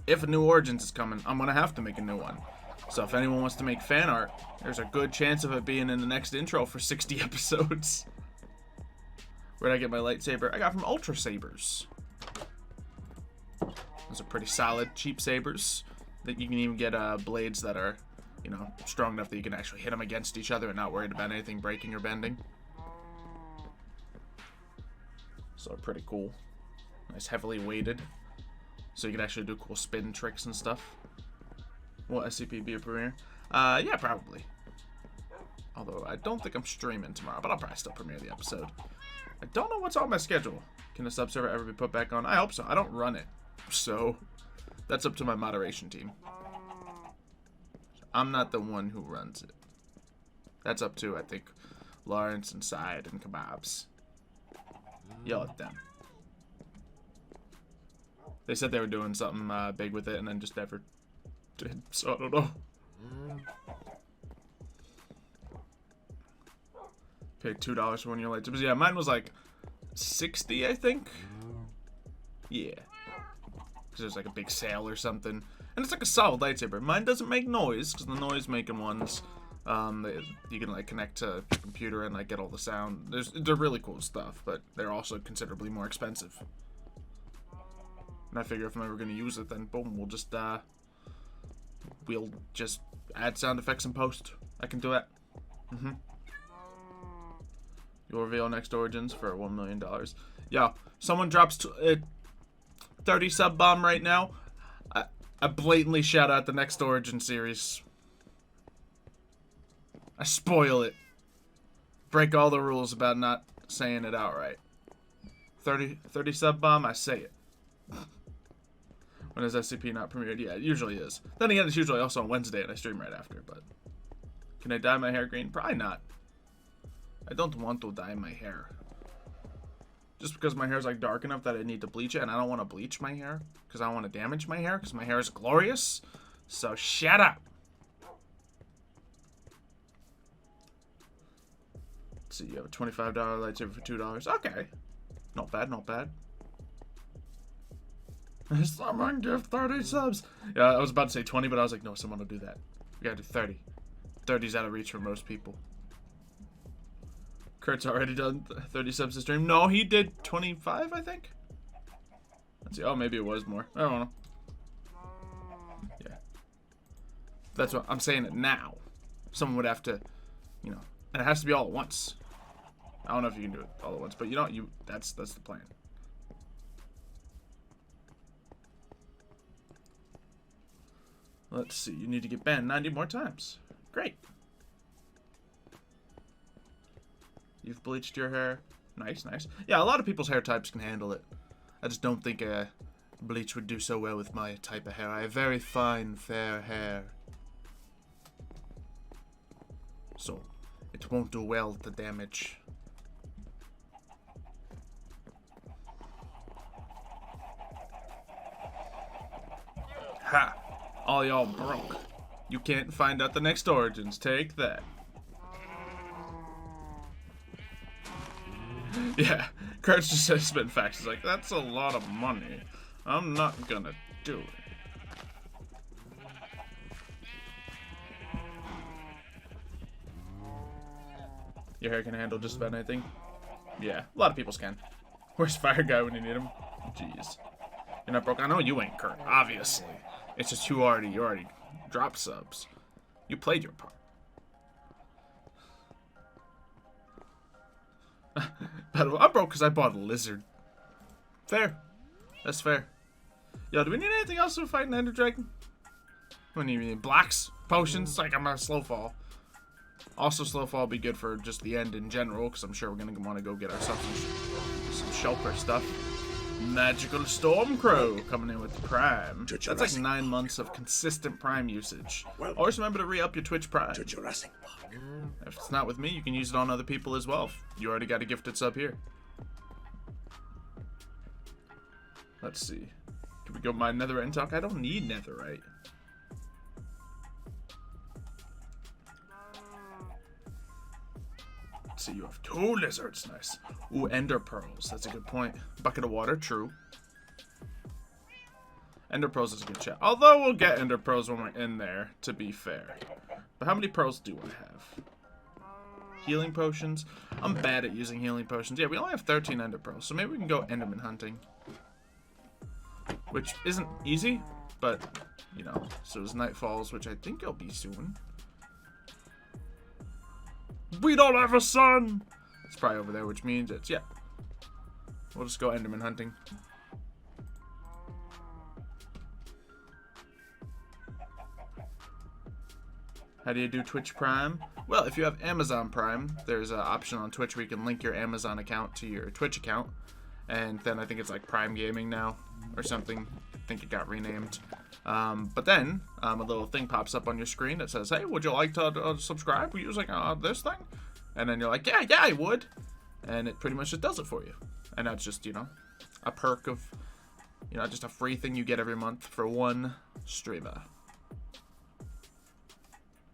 if a new Origins is coming, I'm going to have to make a new one. So if anyone wants to make fan art, there's a good chance of it being in the next intro for 60 episodes. Where'd I get my lightsaber? I got from Ultra Sabers. Those are pretty solid, cheap sabers. that you can even get blades that are, you know, strong enough that you can actually hit them against each other and not worried about anything breaking or bending. So pretty cool. Nice, heavily weighted, so you can actually do cool spin tricks and stuff. Will SCP be a premiere? Yeah, probably. Although I don't think I'm streaming tomorrow, but I'll probably still premiere the episode. I don't know what's on my schedule. Can the subserver ever be put back on? I hope so. I don't run it, so that's up to my moderation team. I'm not the one who runs it. That's up to, I think, Lawrence and Side and Kebabs. Yell at them. They said they were doing something big with it and then just never did, so I don't know. Paid $2 for 1 year lightsabers. Yeah, mine was like 60, I think. Yeah. Because there's like a big sale or something. And it's like a solid lightsaber. Mine doesn't make noise, because the noise making ones, you can like connect to your computer and like get all the sound. They're really cool stuff, but they're also considerably more expensive. And I figure if I'm ever going to use it, then boom, we'll just add sound effects in post. I can do that. You'll reveal next Origins for $1 million. Yeah, someone drops 30 sub bomb right now. I blatantly shout out the next Origin series. I spoil it. Break all the rules about not saying it outright. 30 sub bomb, I say it. When is SCP not premiered? Yeah, it usually is. Then again, it's usually also on Wednesday and I stream right after, but... Can I dye my hair green? Probably not. I don't want to dye my hair. Just because my hair is like dark enough that I need to bleach it, and I don't want to bleach my hair because I don't want to damage my hair because my hair is glorious. So shut up. Let's see, you have a $25 lightsaber for $2. Okay. Not bad, not bad. Someone give 30 subs. Yeah, I was about to say 20, but I was like, no, someone will do that. We gotta do 30. 30's out of reach for most people. Kurt's already done 30 subs to stream. No, he did 25, I think. Let's see. Oh, maybe it was more. I don't know. Yeah. That's what I'm saying it now. Someone would have to, you know, and it has to be all at once. I don't know if you can do it all at once, but you know, that's the plan. Let's see. You need to get banned 90 more times. Great. You've bleached your hair. Nice, nice. Yeah, a lot of people's hair types can handle it. I just don't think bleach would do so well with my type of hair. I have very fine, fair hair. So, it won't do well to damage. Ha! All y'all broke. You can't find out the next Origins. Take that. Yeah, Kurtz just said spin facts. He's like, that's a lot of money. I'm not gonna do it. Your hair can handle just about anything? Yeah, a lot of people's can. Where's Fire Guy when you need him? Jeez. You're not broke. I know you ain't, Kurt, obviously. It's just you already dropped subs. You played your part. I'm broke because I bought a lizard. Fair. That's fair. Yo, do we need anything else to fight an Ender Dragon? What do you mean? Blocks? Potions? Like, I'm a slow fall. Also, slow fall will be good for just the end in general, because I'm sure we're going to want to go get ourselves some shelter stuff. Magical Stormcrow coming in with Prime. That's like 9 months of consistent Prime usage. Always remember to re-up your Twitch Prime. To Jurassic Park. If it's not with me, you can use it on other people as well. You already got a gifted sub here. Let's see. Can we go mine netherite and talk? I don't need netherite. Let's see, you have 2 lizards. Nice. Ooh, ender pearls. That's a good point. Bucket of water, true. Ender pearls is a good chat. Although we'll get ender pearls when we're in there, to be fair. But how many pearls do I have? Healing potions? I'm bad at using healing potions. Yeah, we only have 13 ender pearls, so maybe we can go enderman hunting. Which isn't easy, but you know, so as night falls, which I think it'll be soon. We don't have a sun! It's probably over there, which means it's, yeah. We'll just go Enderman hunting. How do you do Twitch Prime? Well, if you have Amazon Prime, there's an option on Twitch where you can link your Amazon account to your Twitch account. And then I think it's like Prime Gaming now or something. I think it got renamed. But then a little thing pops up on your screen that says, hey, would you like to subscribe using this thing? And then you're like, yeah, I would. And it pretty much just does it for you. And that's just, you know, a perk of, you know, just a free thing you get every month for one streamer.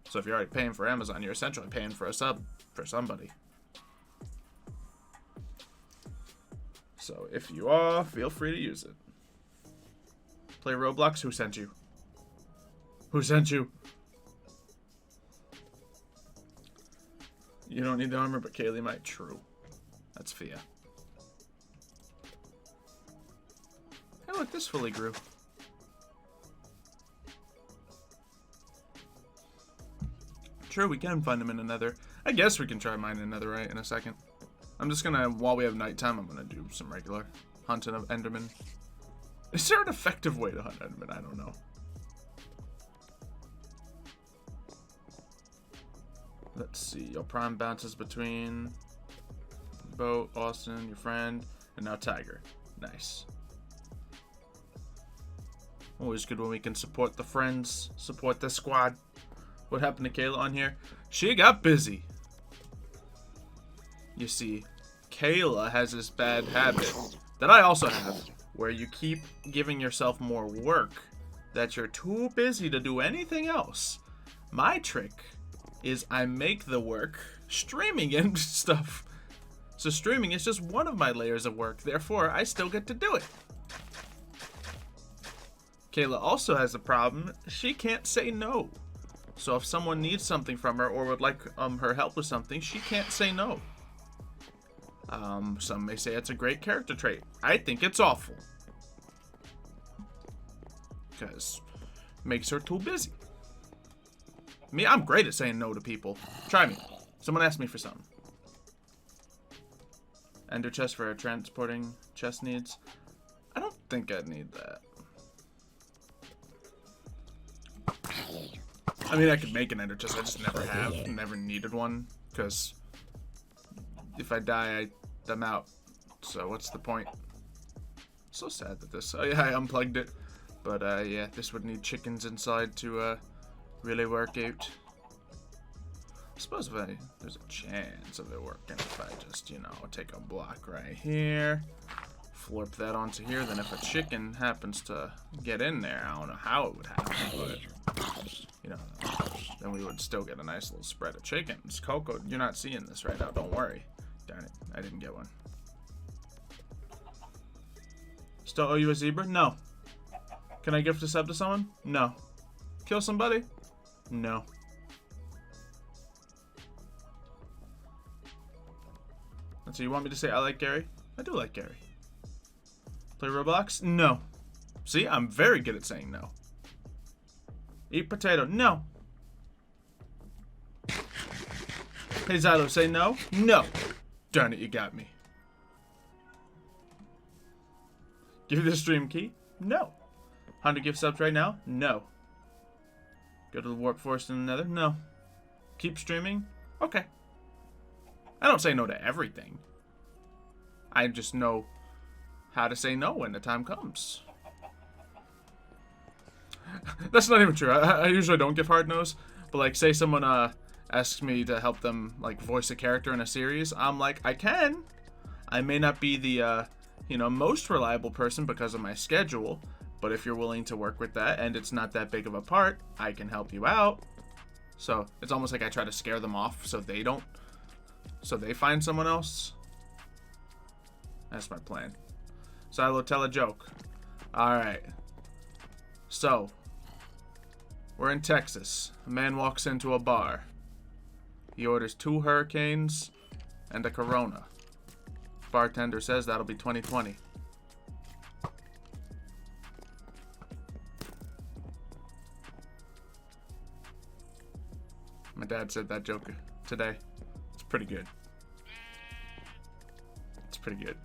So if you're already paying for Amazon, you're essentially paying for a sub for somebody. So if you are, feel free to use it. Play Roblox? Who sent you? Who sent you? You don't need the armor, but Kaylee might. True. That's Fia. Hey, look, this fully grew. True, we can find them in Nether. I guess we can try mining Netherite in a second. I'm just gonna, while we have nighttime, I'm gonna do some regular hunting of Enderman. Is there an effective way to hunt Enderman? I don't know. Let's see. Your prime bounces between Boat, Austin, your friend, and now Tiger. Nice. Always good when we can support the friends, support the squad. What happened to Kayla on here? She got busy. You see, Kayla has this bad habit that I also have, where you keep giving yourself more work that you're too busy to do anything else. My trick is I make the work streaming and stuff. So streaming is just one of my layers of work, therefore I still get to do it. Kayla also has a problem. She can't say no. So if someone needs something from her or would like her help with something, she can't say no. Some may say it's a great character trait. I think it's awful. Because it makes her too busy. Me, I'm great at saying no to people. Try me. Someone asked me for something. Ender chest for transporting chest needs. I don't think I'd need that. I mean, I could make an ender chest. I just never have. Never needed one. Because if I die, I'm out. So what's the point? So sad that this... Oh yeah, I unplugged it. But yeah, this would need chickens inside to really work out. I suppose if there's a chance of it working if I just, you know, take a block right here. Flip that onto here. Then if a chicken happens to get in there, I don't know how it would happen, but... You know, then we would still get a nice little spread of chickens. Coco, you're not seeing this right now. Don't worry. Darn it. I didn't get one. Still owe you a zebra? No. Can I gift a sub to someone? No. Kill somebody? No. And so you want me to say I like Gary? I do like Gary. Play Roblox? No. See, I'm very good at saying no. Eat potato. No. Hey, Xylo, say no? No. Darn it, you got me. Give you the stream key? No. 100 gift subs right now? No. Go to the Warp Forest in the Nether? No. Keep streaming? Okay. I don't say no to everything. I just know how to say no when the time comes. That's not even true. I usually don't give hard no's, but like say someone asks me to help them like voice a character in a series, I'm like, I can. I may not be the you know, most reliable person because of my schedule, but if you're willing to work with that and it's not that big of a part, I can help you out. So it's almost like I try to scare them off so they find someone else. That's my plan. Silo, tell a joke. Alright. So, we're in Texas. A man walks into a bar. He orders 2 Hurricanes and a Corona. Bartender says that'll be 2020. My dad said that joke today. It's pretty good. It's pretty good.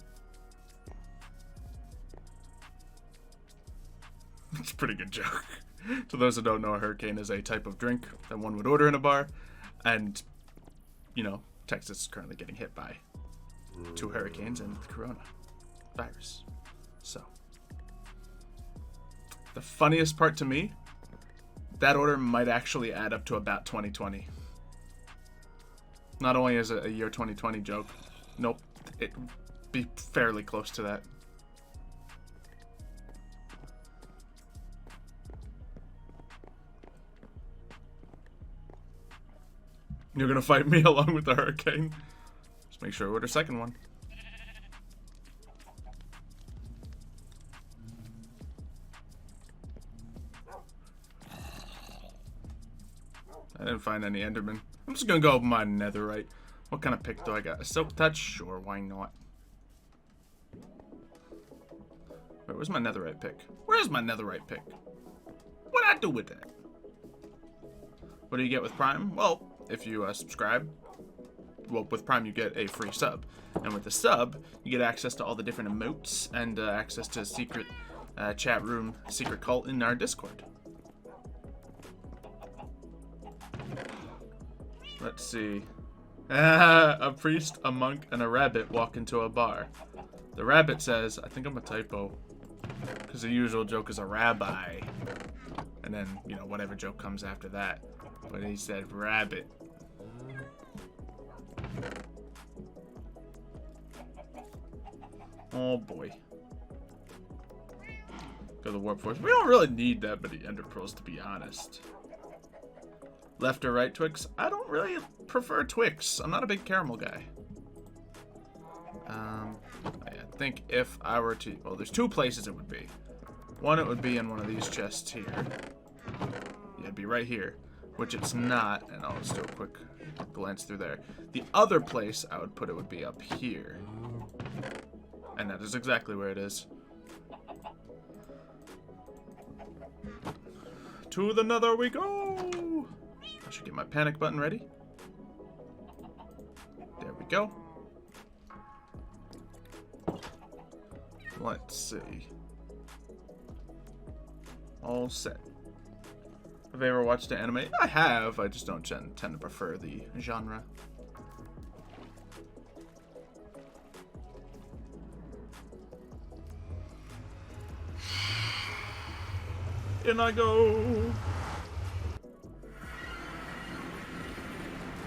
It's a pretty good joke. To those who don't know, a hurricane is a type of drink that one would order in a bar. And, you know, Texas is currently getting hit by 2 hurricanes and the coronavirus. So, the funniest part to me, that order might actually add up to about 2020. Not only is it a year 2020 joke, nope, it'd be fairly close to that. You're gonna fight me along with the hurricane. Just make sure I order a second one. I didn't find any Enderman. I'm just gonna go with my netherite. What kind of pick do I got? A silk touch? Sure, why not? Wait, where's my netherite pick? Where's my netherite pick? What'd I do with that? What do you get with Prime? Well, if you subscribe, well, with Prime you get a free sub. And with the sub, you get access to all the different emotes and access to secret chat room, secret cult in our Discord. Let's see. A priest, a monk, and a rabbit walk into a bar. The rabbit says, I think I'm a typo, because the usual joke is a rabbi. And then, you know, whatever joke comes after that. But he said rabbit. Oh boy. Go to the warp force. We don't really need that many ender pearls, to be honest. Left or right Twix? I don't really prefer Twix. I'm not a big caramel guy. I think if I were to... Well, there's 2 places it would be. One, it would be in one of these chests here. Yeah, it'd be right here. Which it's not, and I'll just do a quick glance through there. The other place I would put it would be up here. And that is exactly where it is. To the nether we go! I should get my panic button ready. There we go. Let's see. All set. Have I ever watched an anime? I have. I just don't tend to prefer the genre. In I go.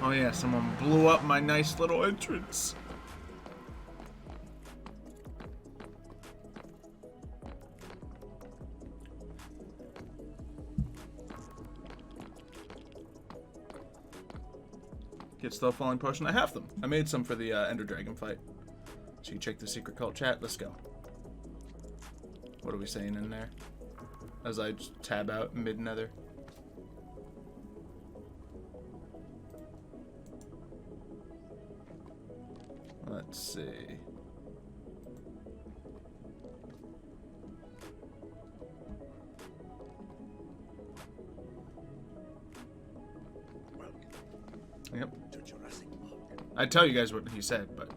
Oh yeah, someone blew up my nice little entrance. Get still falling potion. I have them. I made some for the Ender Dragon fight. So you check the secret cult chat. Let's go. What are we saying in there? As I just tab out mid nether. Let's see. Yep. I'd tell you guys what he said, but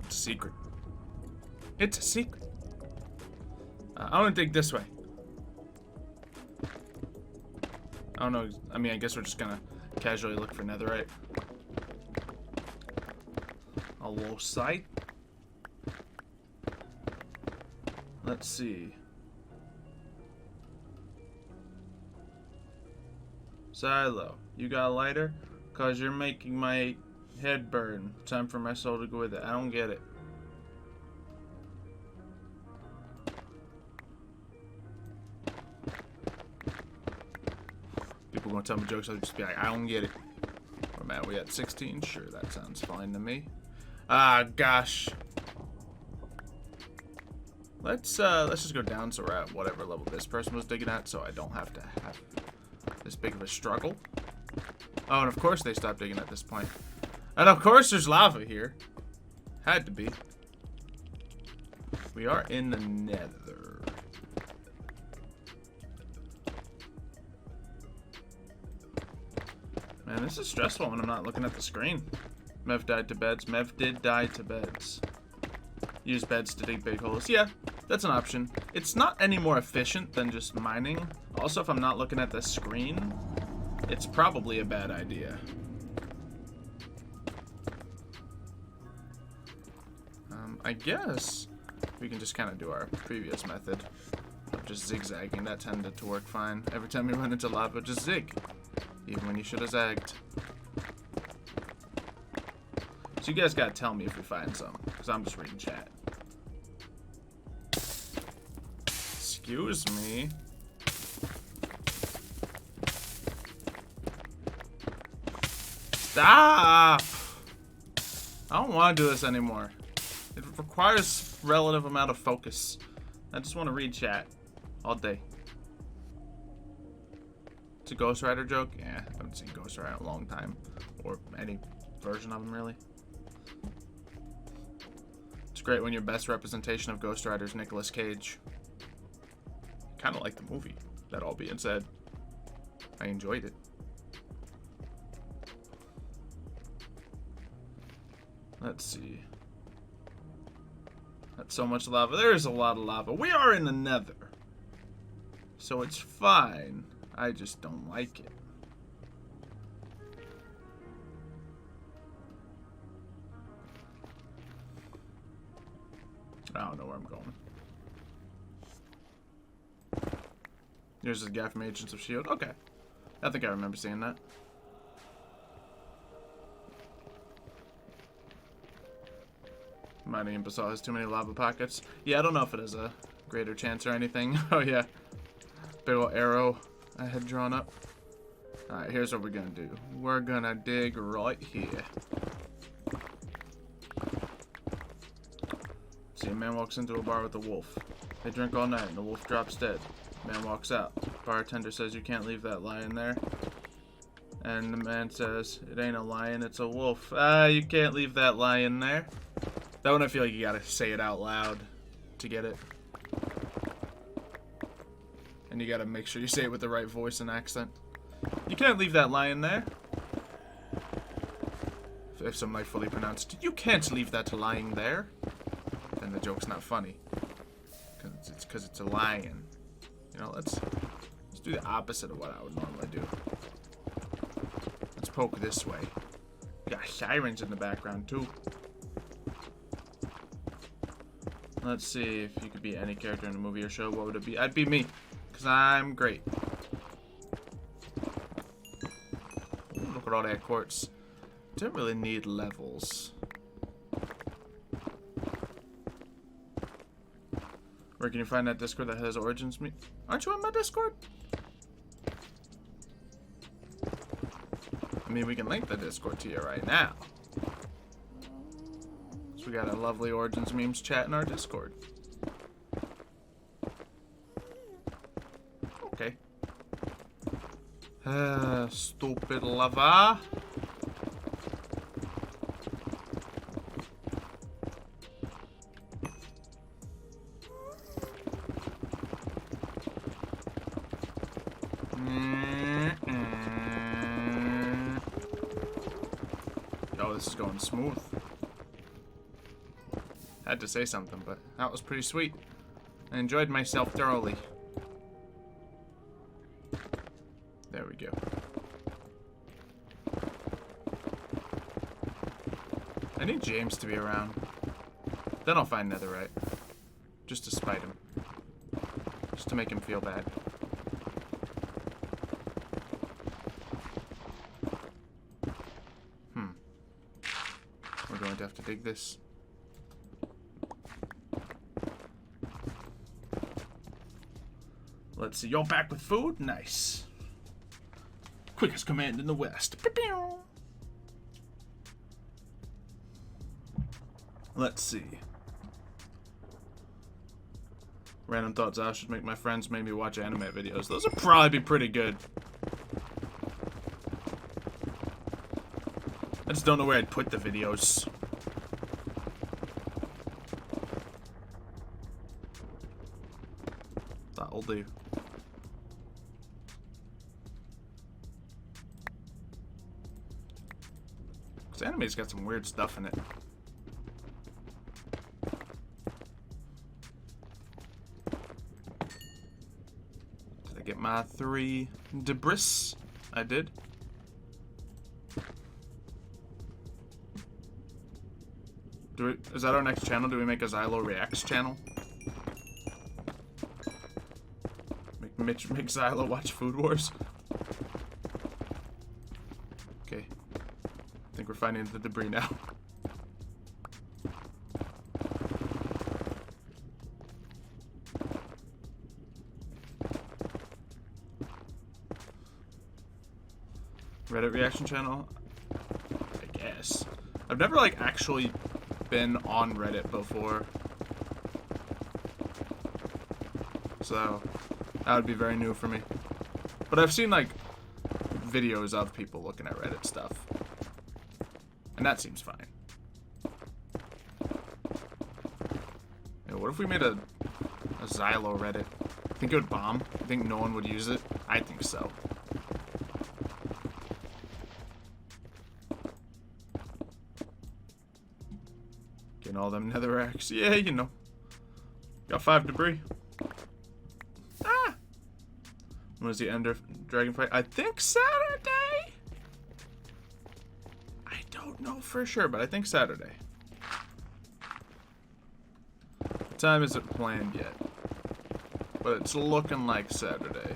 it's a secret. It's a secret. I want to dig this way. I don't know. I mean, I guess we're just gonna casually look for netherite. A low sight. Let's see. Xylo, you got a lighter? Cause you're making my head burn. Time for my soul to go with it. I don't get it. People gonna tell me jokes, I'll just be like, I don't get it. Where am I? We at 16? Sure, that sounds fine to me. Ah, gosh. Let's just go down so we're at whatever level this person was digging at, so I don't have to have this big of a struggle. Oh, and of course they stopped digging at this point. And of course there's lava here. Had to be. We are in the nether. Man, this is stressful when I'm not looking at the screen. Mev died to beds. Mev did die to beds. Use beds to dig big holes. Yeah, that's an option. It's not any more efficient than just mining. Also, if I'm not looking at the screen, it's probably a bad idea. I guess we can just kind of do our previous method of just zigzagging. That tended to work fine. Every time we run into lava, just zig. Even when you should have zagged. So you guys gotta tell me if we find some, because I'm just reading chat. Excuse me. Stop! I don't want to do this anymore. It requires relative amount of focus. I just want to read chat all day. It's a Ghost Rider joke? Yeah, I haven't seen Ghost Rider in a long time. Or any version of him, really. It's great when your best representation of Ghost Rider is Nicolas Cage. Kind of like the movie, that all being said. I enjoyed it. Let's see. That's so much lava. There's a lot of lava. We are in the nether. So it's fine. I just don't like it. I don't know where I'm going. Here's the guy from Agents of S.H.I.E.L.D. Okay. I think I remember seeing that. Mighty Imbecile has too many lava pockets. Yeah, I don't know if it has a greater chance or anything. Oh, yeah. Big ol' arrow I had drawn up. Alright, here's what we're gonna do. We're gonna dig right here. See, a man walks into a bar with a wolf. They drink all night and the wolf drops dead. Man walks out. Bartender says, "You can't leave that lion there." And the man says, "It ain't a lion, it's a wolf." "Ah, you can't leave that lion there." That one I feel like you gotta say it out loud to get it. And you gotta make sure you say it with the right voice and accent. "You can't leave that lion there." If somebody fully pronounced, "You can't leave that lying there," then the joke's not funny. Because it's a lion. You know, let's do the opposite of what I would normally do. Let's poke this way. We got sirens in the background too. Let's see if you could be any character in a movie or show. What would it be? I'd be me, because I'm great. Ooh, look at all that quartz. Don't really need levels. Where can you find that Discord that has Origins me? Aren't you on my Discord? I mean, we can link the Discord to you right now. We got a lovely Origins memes chat in our Discord. Okay. Stupid lava. Oh, this is going smooth. Had to say something, but that was pretty sweet. I enjoyed myself thoroughly. There we go. I need James to be around. Then I'll find Netherite. Just to spite him. Just to make him feel bad. We're going to have to dig this. Let's see. You're back with food? Nice. Quickest command in the West. Let's see. Random thoughts. I should make my friends make me watch anime videos. Those would probably be pretty good. I just don't know where I'd put the videos. That'll do. anime's got some weird stuff in it. Did I get my 3 debris? I did. Is that our next channel? Do we make a Xylo Reacts channel? Make Xylo watch Food Wars? Okay. I think we're finding the debris now. Reddit reaction channel? I guess. I've never, like, actually been on Reddit before. So, that would be very new for me. But I've seen, like, videos of people looking at Reddit stuff. And that seems fine. Yeah, what if we made a Xylo Reddit? Think it would bomb? Think no one would use it? I think so. Getting all them netherracks. Yeah, you know. Got 5 debris. Ah! When was the Ender Dragon fight? I think Saturday? I don't know for sure, but I think Saturday. The time isn't planned yet. But it's looking like Saturday.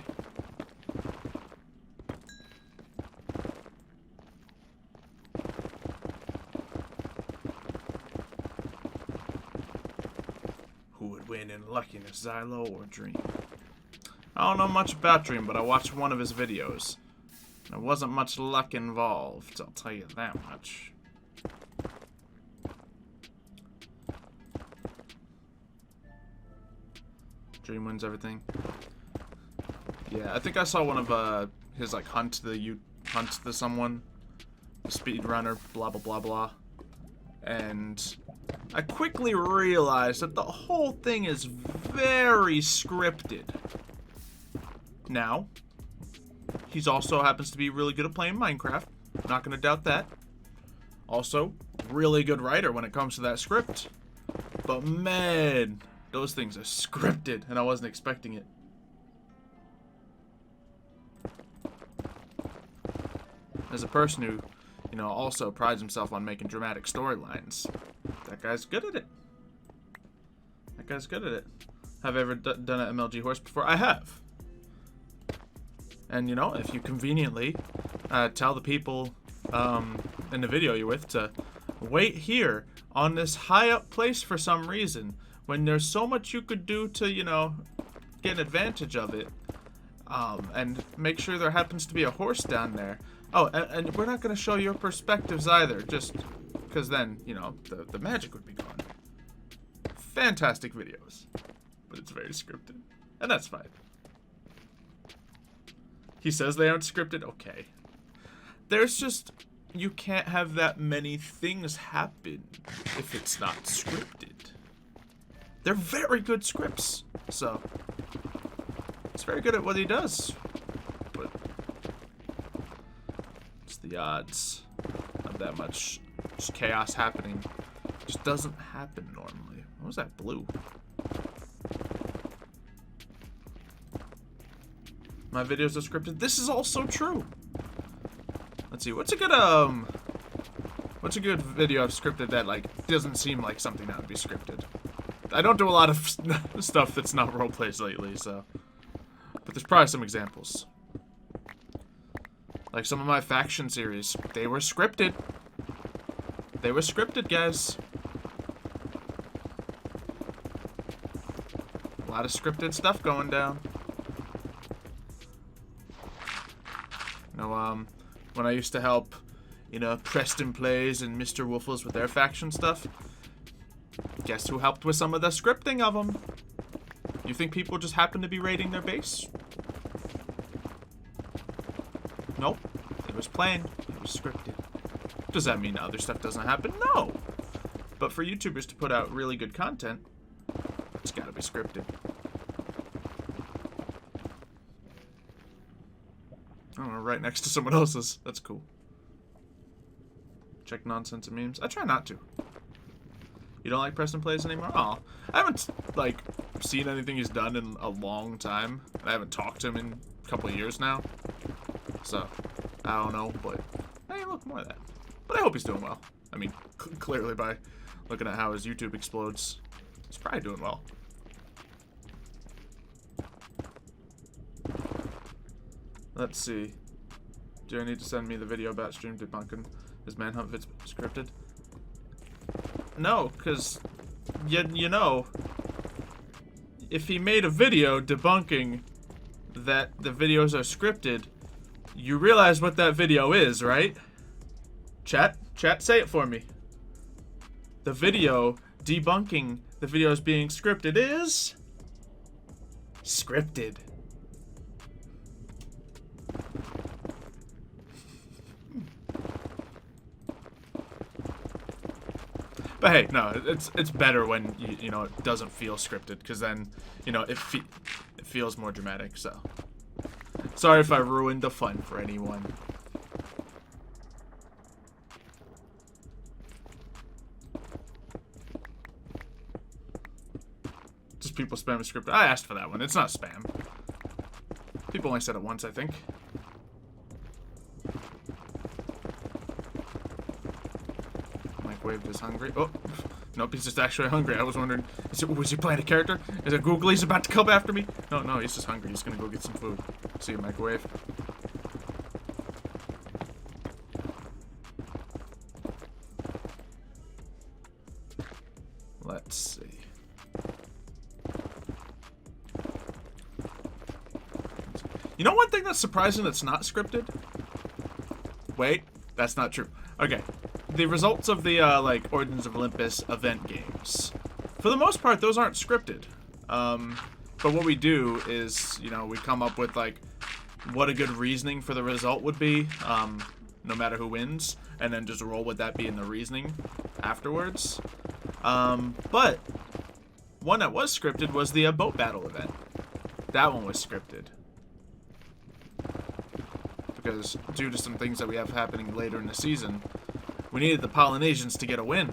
Who would win in luckiness, Xylo or Dream? I don't know much about Dream, but I watched one of his videos. There wasn't much luck involved, I'll tell you that much. Dream wins everything. Yeah, I think I saw one of his like hunt to someone, the speedrunner, blah blah blah blah, and I quickly realized that the whole thing is very scripted. Now, he's also happens to be really good at playing Minecraft. Not gonna doubt that. Also, really good writer when it comes to that script. But man, those things are scripted, and I wasn't expecting it. As a person who, you know, also prides himself on making dramatic storylines, that guy's good at it. That guy's good at it. Have I ever done an MLG horse before? I have. And, you know, if you conveniently tell the people in the video you're with to wait here on this high up place for some reason, when there's so much you could do to, you know, get an advantage of it, and make sure there happens to be a horse down there. Oh, and we're not going to show your perspectives either, just because then, you know, the magic would be gone. Fantastic videos, but it's very scripted, and that's fine. He says they aren't scripted? Okay. There's just, you can't have that many things happen if it's not scripted. They're very good scripts, so he's very good at what he does. But it's the odds of that much just chaos happening. It just doesn't happen normally. What was that blue? My videos are scripted. This is also true. Let's see. What's a good video I've scripted that like doesn't seem like something that would be scripted? I don't do a lot of stuff that's not roleplays lately, so. But there's probably some examples. Like some of my faction series, they were scripted. They were scripted, guys. A lot of scripted stuff going down. You know, when I used to help, you know, Preston Plays and Mr. Woofles with their faction stuff, guess who helped with some of the scripting of them? You think people just happen to be raiding their base? Nope. It was planned. It was scripted. Does that mean other stuff doesn't happen? No. But for YouTubers to put out really good content, it's gotta be scripted. I don't know, right next to someone else's. That's cool. Check nonsense and memes. I try not to. You don't like Preston Plays anymore? Oh, I haven't, like, seen anything he's done in a long time. I haven't talked to him in a couple of years now. So, I don't know, but hey, look, more of that. But I hope he's doing well. I mean, clearly by looking at how his YouTube explodes, he's probably doing well. Let's see. Do I need to send me the video about stream debunking? Is Manhunt Vids scripted? No, because, you know, if he made a video debunking that the videos are scripted, you realize what that video is, right? Chat, say it for me. The video debunking the videos being scripted is... scripted. But hey, no, it's better when you know it doesn't feel scripted, because then you know it feels more dramatic. So sorry if I ruined the fun for anyone. Just people spamming scripted. I asked for that one. It's not spam. People only said it once, I think. Waved is hungry. Oh, nope, he's just actually hungry. I was wondering, was he playing a character? Is it Googly's about to come after me? No, he's just hungry. He's gonna go get some food. See you, microwave. Let's see. You know one thing that's surprising that's not scripted? Wait, that's not true. Okay. The results of the, like, Origins of Olympus event games. For the most part, those aren't scripted. But what we do is, you know, we come up with, like, what a good reasoning for the result would be, no matter who wins, and then just roll with that being the reasoning afterwards. But one that was scripted was the boat battle event. That one was scripted. Because due to some things that we have happening later in the season, we needed the Polynesians to get a win.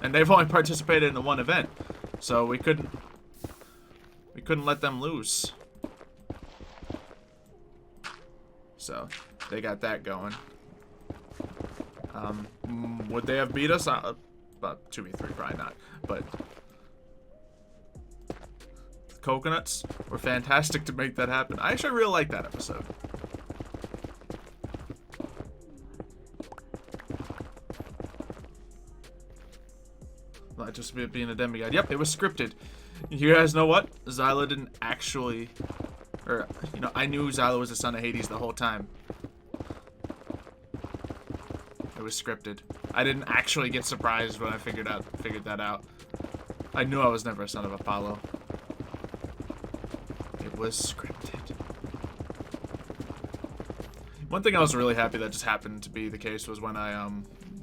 And they've only participated in the one event. So we couldn't let them lose. So they got that going. Would they have beat us? 2v3, probably not. But the coconuts were fantastic to make that happen. I actually really like that episode. Not just being a demigod. Yep, it was scripted. You guys know what? Xylo didn't actually... Or, you know, I knew Xylo was the son of Hades the whole time. It was scripted. I didn't actually get surprised when I figured that out. I knew I was never a son of Apollo. It was scripted. One thing I was really happy that just happened to be the case was when I,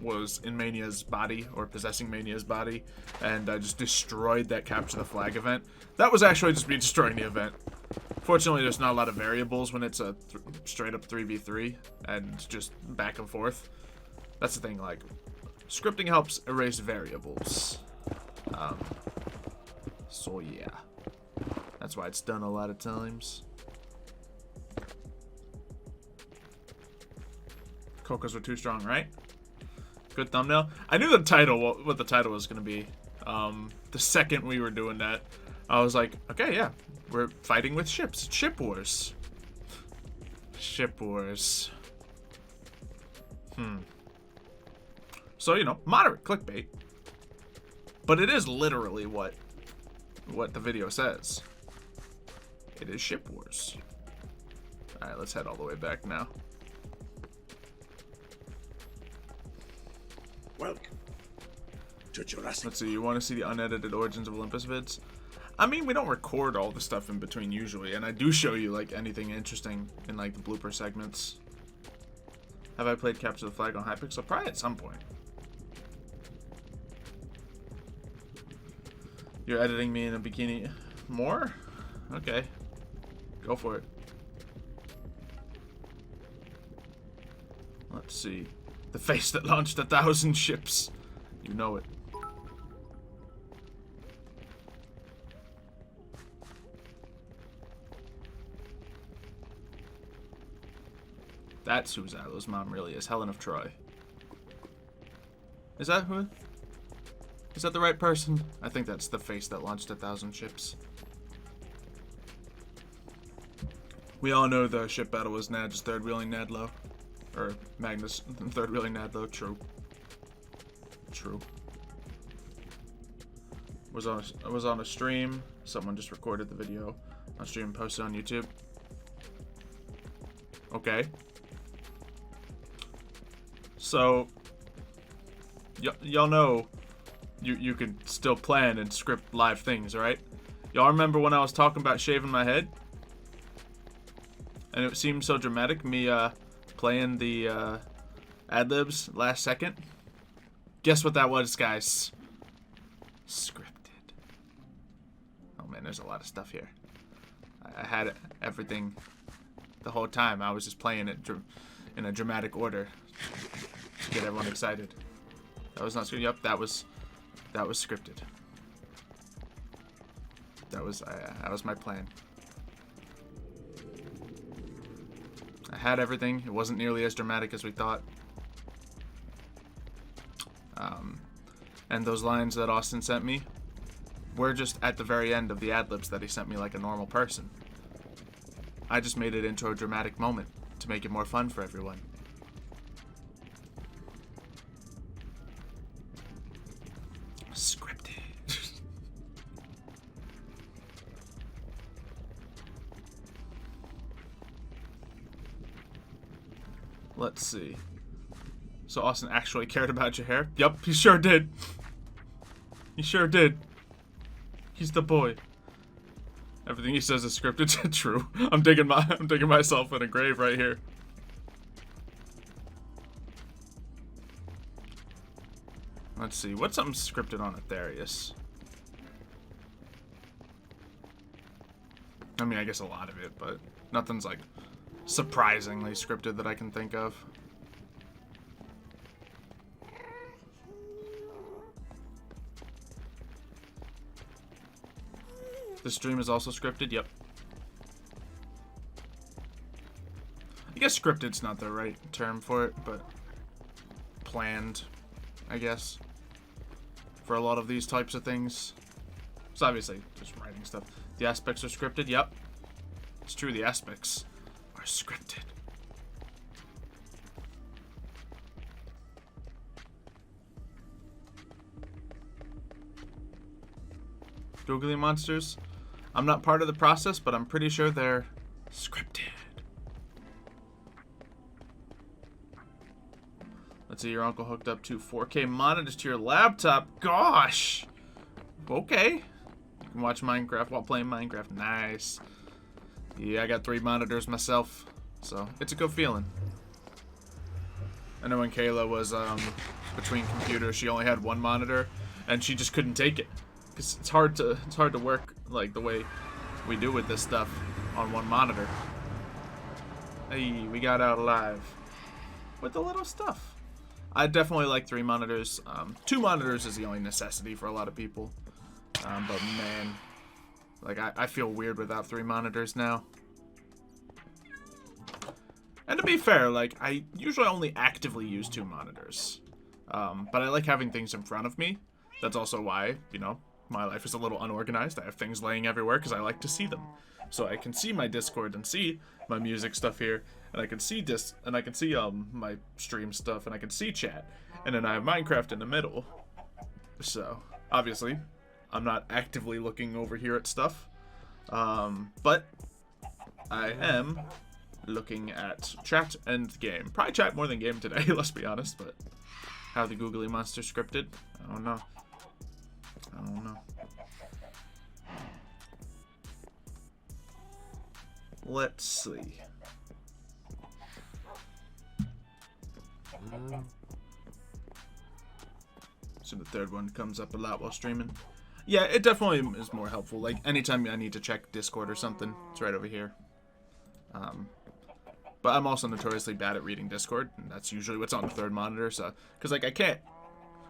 was in Mania's body, or possessing Mania's body, and I just destroyed that capture the flag event. That was actually just me destroying the event. Fortunately, there's not a lot of variables when it's a straight up 3v3 and just back and forth. That's the thing, like, scripting helps erase variables. So yeah. That's why it's done a lot of times. Cocos were too strong, right? Good thumbnail. I knew the title, what the title was going to be. The second we were doing that, I was like, okay, yeah, we're fighting with ships. Ship wars. Ship wars. So, you know, moderate clickbait. But it is literally what the video says. It is ship wars. Alright, let's head all the way back now. Welcome to Jurassic. Let's see, you want to see the unedited Origins of Olympus vids? I mean, we don't record all the stuff in between usually, and I do show you, like, anything interesting in, like, the blooper segments. Have I played Capture the Flag on Hypixel? Probably at some point. You're editing me in a bikini. More? Okay. Go for it. Let's see. The face that launched 1,000 ships. You know it. That's who Xylo's mom really is. Helen of Troy. Is that who? Is that the right person? I think that's the face that launched 1,000 ships. We all know the ship battle was Nad's third-wheeling Nadlo. Or Magnus third-wheeling Nadlo. True. True. I was on a stream. Someone just recorded the video on stream and posted on YouTube. Okay. So, y'all know you could still plan and script live things, right? Y'all remember when I was talking about shaving my head? And it seemed so dramatic, me playing the ad-libs last second? Guess what that was, guys? Scripted. Oh man, there's a lot of stuff here. I had everything the whole time. I was just playing it in a dramatic order to get everyone excited. That was not scripted. Yep, that was scripted. That was my plan. I had everything. It wasn't nearly as dramatic as we thought. And those lines that Austin sent me were just at the very end of the ad-libs that he sent me like a normal person. I just made it into a dramatic moment to make it more fun for everyone. Scripted. Let's see. So Austin actually cared about your hair? Yep, he sure did. He sure did. He's the boy. Everything he says is scripted. True. I'm digging myself in a grave right here. Let's see. What's something scripted on Aetherius? I mean, I guess a lot of it, but nothing's like surprisingly scripted that I can think of. The stream is also scripted? Yep. I guess scripted's not the right term for it, but planned, I guess, for a lot of these types of things. It's obviously just writing stuff. The aspects are scripted? Yep. It's true, the aspects are scripted. Googly monsters? I'm not part of the process, but I'm pretty sure they're scripted. Let's see, your uncle hooked up 2 4K monitors to your laptop. Gosh! Okay. You can watch Minecraft while playing Minecraft. Nice. Yeah, I got 3 monitors myself, so it's a good feeling. I know when Kayla was between computers, she only had 1 monitor, and she just couldn't take it. Cause it's hard to work like the way we do with this stuff on 1 monitor. Hey, we got out alive with the little stuff. I definitely like 3 monitors. 2 monitors is the only necessity for a lot of people. But man, like I feel weird without 3 monitors now. And to be fair, like I usually only actively use 2 monitors. But I like having things in front of me. That's also why, you know, my life is a little unorganized. I have things laying everywhere because I like to see them. So I can see my Discord and see my music stuff here, and I can see my stream stuff, and I can see chat, and then I have Minecraft in the middle. So obviously, I'm not actively looking over here at stuff, but I am looking at chat and game. Probably chat more than game today. Let's be honest. But how the googly monster scripted? I don't know. I don't know. Let's see. So the third one comes up a lot while streaming. Yeah, it definitely is more helpful. Like anytime I need to check Discord or something, it's right over here. But I'm also notoriously bad at reading Discord, and that's usually what's on the third monitor. So, because like I can't,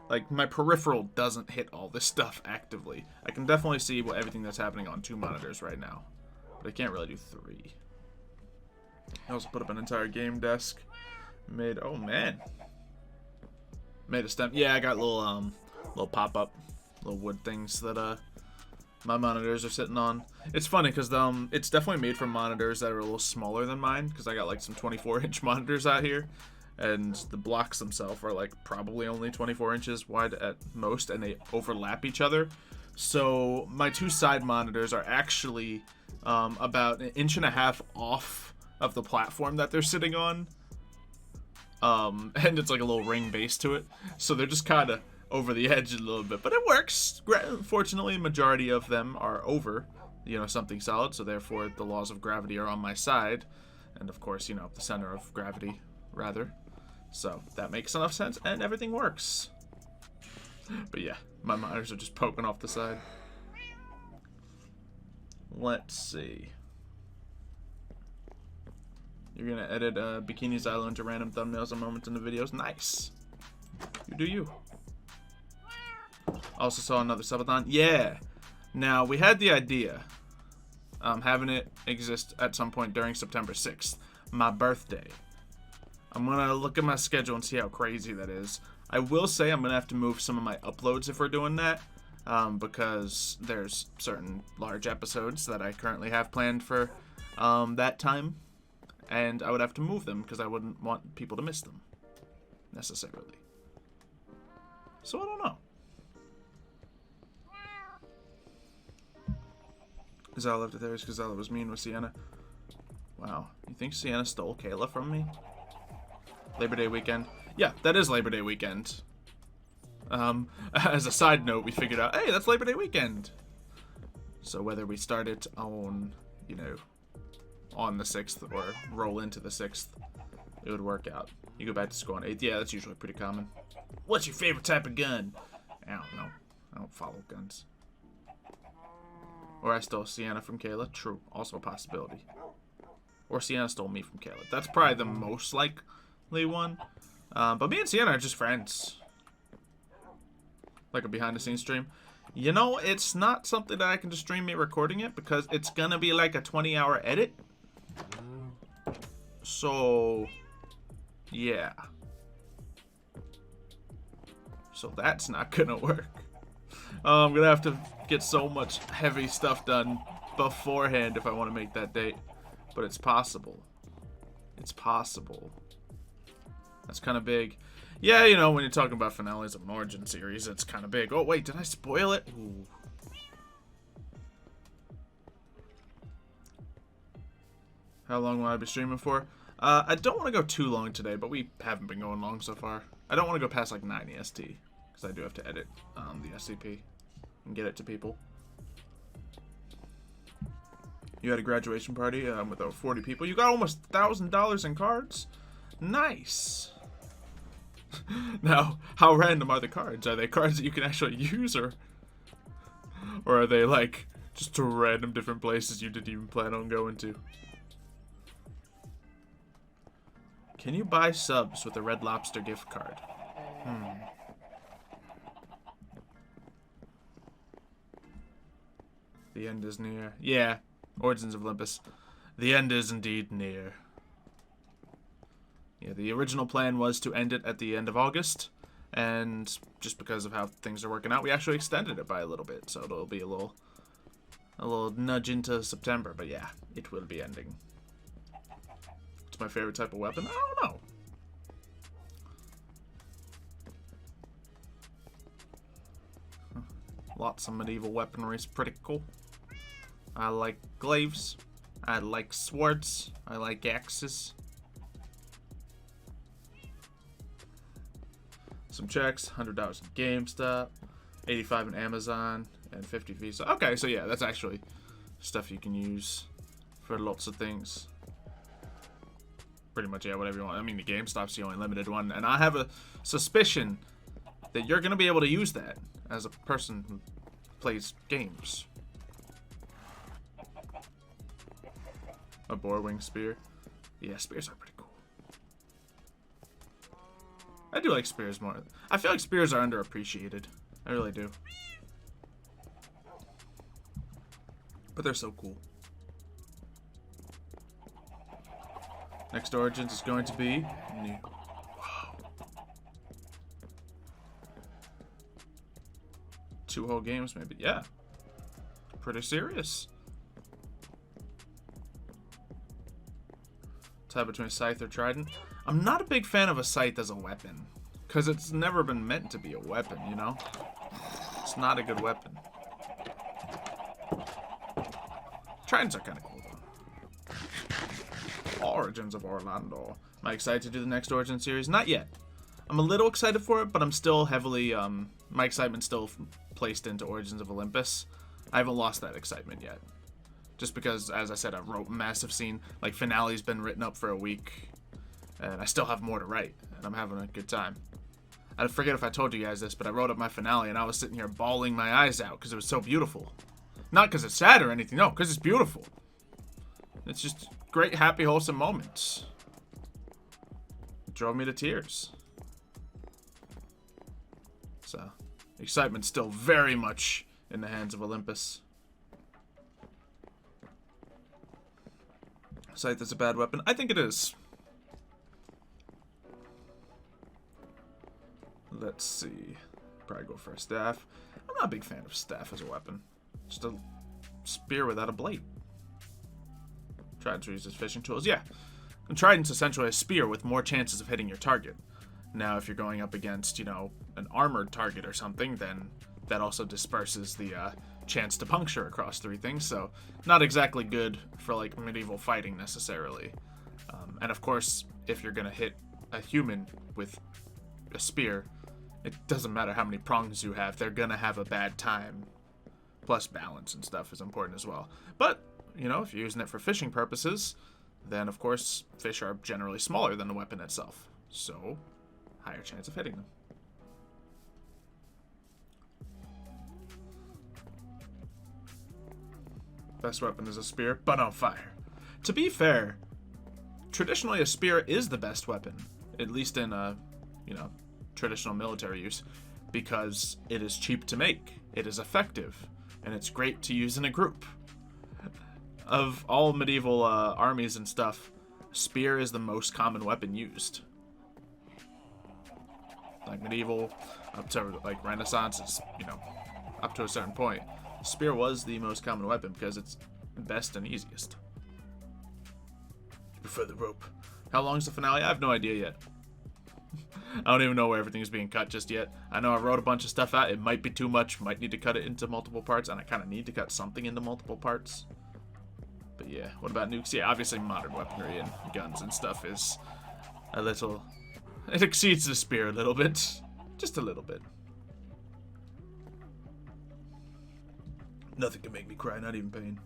like my peripheral doesn't hit all this stuff actively. I can definitely see everything that's happening on 2 monitors right now, but I can't really do 3. I also put up an entire game desk. Made, oh man, made a stem. Yeah, I got little pop-up, little wood things that my monitors are sitting on. It's funny because it's definitely made for monitors that are a little smaller than mine, because I got like some 24-inch monitors out here, and the blocks themselves are like probably only 24 inches wide at most, and they overlap each other. So my 2 side monitors are actually about 1.5 inches off of the platform that they're sitting on. And it's like a little ring base to it, so they're just kind of over the edge a little bit, but it works. Fortunately, majority of them are over, something solid, so therefore the laws of gravity are on my side, and of course, the center of gravity, rather. So that makes enough sense, and everything works. But yeah, my monitors are just poking off the side. Let's see. You're gonna edit Bikini Xylo into random thumbnails and moments in the videos. Nice. You do you. Also saw another subathon. Yeah. Now, we had the idea, having it exist at some point during September 6th, my birthday. I'm gonna look at my schedule and see how crazy that is. I will say I'm gonna have to move some of my uploads if we're doing that, because there's certain large episodes that I currently have planned for that time. And I would have to move them because I wouldn't want people to miss them, necessarily. So I don't know. Xylo left it there because Xylo was mean with Sienna. Wow. You think Sienna stole Kayla from me? Labor Day weekend. Yeah, that is Labor Day weekend. As a side note, we figured out, hey, that's Labor Day weekend. So whether we start it on, on the 6th or roll into the 6th, it would work out. You go back to school on 8th. Yeah, that's usually pretty common. What's your favorite type of gun? I don't know. I don't follow guns. Or I stole Sienna from Kayla. True. Also a possibility. Or Sienna stole me from Kayla. That's probably the most likely one. But me and Sienna are just friends. Like a behind-the-scenes stream. It's not something that I can just stream me recording it, because it's gonna be like a 20-hour edit. So, yeah. So that's not gonna work. I'm gonna have to get so much heavy stuff done beforehand if I want to make that date. But it's possible. It's possible. That's kind of big. Yeah, when you're talking about finales of an Origin series, it's kind of big. Oh, wait, did I spoil it? Ooh. How long will I be streaming for? I don't want to go too long today, but we haven't been going long so far. I don't want to go past like 9 EST, because I do have to edit the SCP and get it to people. You had a graduation party with over 40 people. You got almost $1,000 in cards? Nice. Now, how random are the cards? Are they cards that you can actually use, or are they like just to random different places you didn't even plan on going to? Can you buy subs with a Red Lobster gift card? The end is near. Yeah, Origins of Olympus. The end is indeed near. Yeah, the original plan was to end it at the end of August, and just because of how things are working out, we actually extended it by a little bit, so it'll be a little nudge into September, but yeah, it will be ending. What's my favorite type of weapon? I don't know. Lots of medieval weaponry is pretty cool. I like glaives. I like swords. I like axes. Some checks, $100 in GameStop, $85 in Amazon, and $50 Visa. Okay, so yeah, that's actually stuff you can use for lots of things. Pretty much, yeah, whatever you want. I mean, the GameStop's the only limited one, and I have a suspicion that you're going to be able to use that as a person who plays games. A boar wing spear. Yeah, spears are pretty cool. I do like spears more. I feel like spears are underappreciated. I really do. But they're so cool. Next Origins is going to be new. Wow. 2 whole games, maybe. Yeah. Pretty serious. Tie between Scythe or Trident. I'm not a big fan of a Scythe as a weapon. Because it's never been meant to be a weapon, you know? It's not a good weapon. Tridents are kind of cool, though. Origins of Orlando. Am I excited to do the next Origin series? Not yet. I'm a little excited for it, but I'm still heavily, my excitement's still placed into Origins of Olympus. I haven't lost that excitement yet. Just because, as I said, I wrote massive scene. Like, finale's been written up for a week. And I still have more to write. And I'm having a good time. I forget if I told you guys this, but I wrote up my finale and I was sitting here bawling my eyes out because it was so beautiful. Not because it's sad or anything, no, because it's beautiful. It's just great, happy, wholesome moments. It drove me to tears. So, excitement's still very much in the hands of Olympus. Scythe is a bad weapon. I think it is. Let's see. Probably go for a staff. I'm not a big fan of staff as a weapon. Just a spear without a blade. Tridents are used as fishing tools. Yeah. And Trident's essentially a spear with more chances of hitting your target. Now, if you're going up against, you know, an armored target or something, then that also disperses the chance to puncture across 3 things. So, not exactly good for, like, medieval fighting necessarily. And of course, if you're going to hit a human with a spear, it doesn't matter how many prongs you have, they're going to have a bad time. Plus, balance and stuff is important as well. But, you know, if you're using it for fishing purposes, then, of course, fish are generally smaller than the weapon itself. So, higher chance of hitting them. Best weapon is a spear, but on fire. To be fair, traditionally a spear is the best weapon, at least in, you know, traditional military use, because it is cheap to make, it is effective, and it's great to use in a group. Of all medieval armies and stuff, spear is the most common weapon used. Like medieval, up to like Renaissance, it's, you know, up to a certain point. Spear was the most common weapon because it's best and easiest. Prefer the rope. How long is the finale? I have no idea yet. I don't even know where everything is being cut just yet. I know I wrote a bunch of stuff out. It might be too much. Might need to cut it into multiple parts, and I kind of need to cut something into multiple parts. But yeah, what about nukes? Yeah, obviously modern weaponry and guns and stuff is a little... It exceeds the spear a little bit. Just a little bit. Nothing can make me cry, not even pain.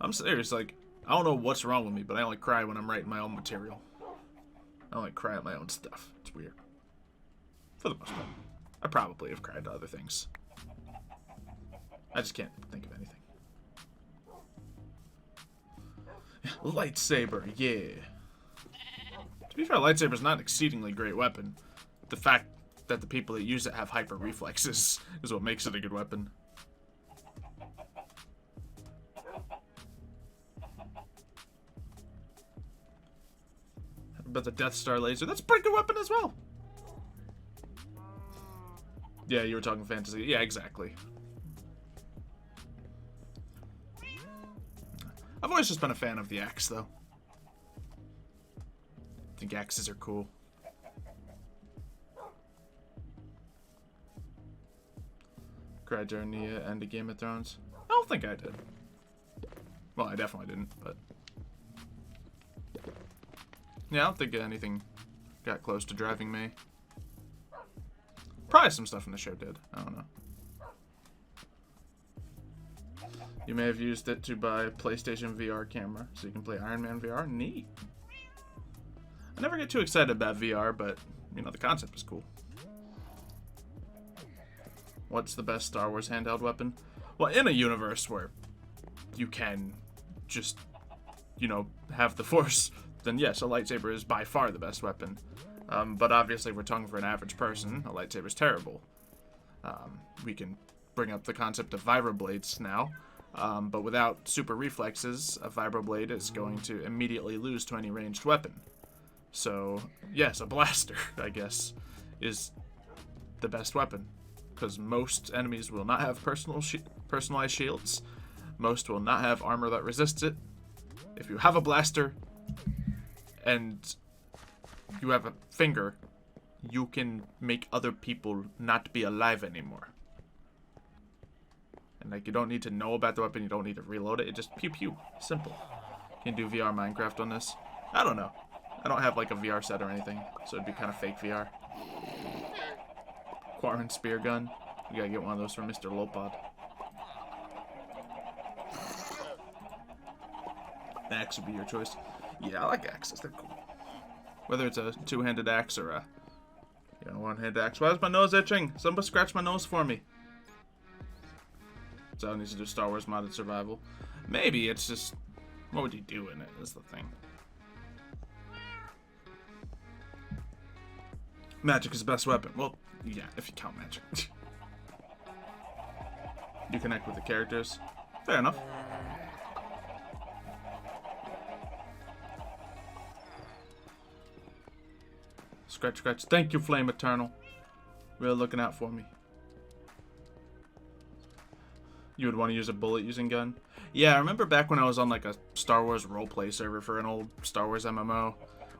I'm serious, like, I don't know what's wrong with me, but I only cry when I'm writing my own material. I only cry at my own stuff. It's weird. For the most part. I probably have cried to other things. I just can't think of anything. Lightsaber, yeah. To be fair, lightsaber's not an exceedingly great weapon. The fact that the people that use it have hyper reflexes is what makes it a good weapon. But the Death Star laser, that's a pretty good weapon as well. Yeah, you were talking fantasy. Yeah, exactly. I've always just been a fan of the axe, though. I think axes are cool. Cried during the end of Game of Thrones? I don't think I did. Well, I definitely didn't, but... Yeah, I don't think anything got close to driving me. Probably some stuff in the show did. I don't know. You may have used it to buy a PlayStation VR camera, so you can play Iron Man VR. Neat. I never get too excited about VR, but, you know, the concept is cool. What's the best Star Wars handheld weapon? Well, in a universe where you can just, you know, have the Force then yes, a lightsaber is by far the best weapon. But obviously, if we're talking for an average person, a lightsaber is terrible. We can bring up the concept of vibroblades now, but without super reflexes, a vibroblade is going to immediately lose to any ranged weapon. So, yes, a blaster, I guess, is the best weapon, because most enemies will not have personalized shields. Most will not have armor that resists it. If you have a blaster and you have a finger, you can make other people not be alive anymore. And like, you don't need to know about the weapon, you don't need to reload it, it just pew pew. Simple. You can do VR Minecraft on this. I don't know. I don't have like a VR set or anything, so it'd be kind of fake VR. Quarren spear gun. We gotta get one of those from Mr. Lopod. The axe would be your choice. Yeah, I like axes, they're cool. Whether it's a two-handed axe or a one-handed axe. Why is my nose itching? Somebody scratch my nose for me. So I need to do Star Wars modded survival. Maybe it's just, what would you do in it is the thing. Magic is the best weapon. Well, yeah, if you count magic. You connect with the characters. Fair enough. Scratch, scratch. Thank you, Flame Eternal. Really looking out for me. You would want to use a bullet using gun? Yeah, I remember back when I was on like a Star Wars roleplay server for an old Star Wars MMO.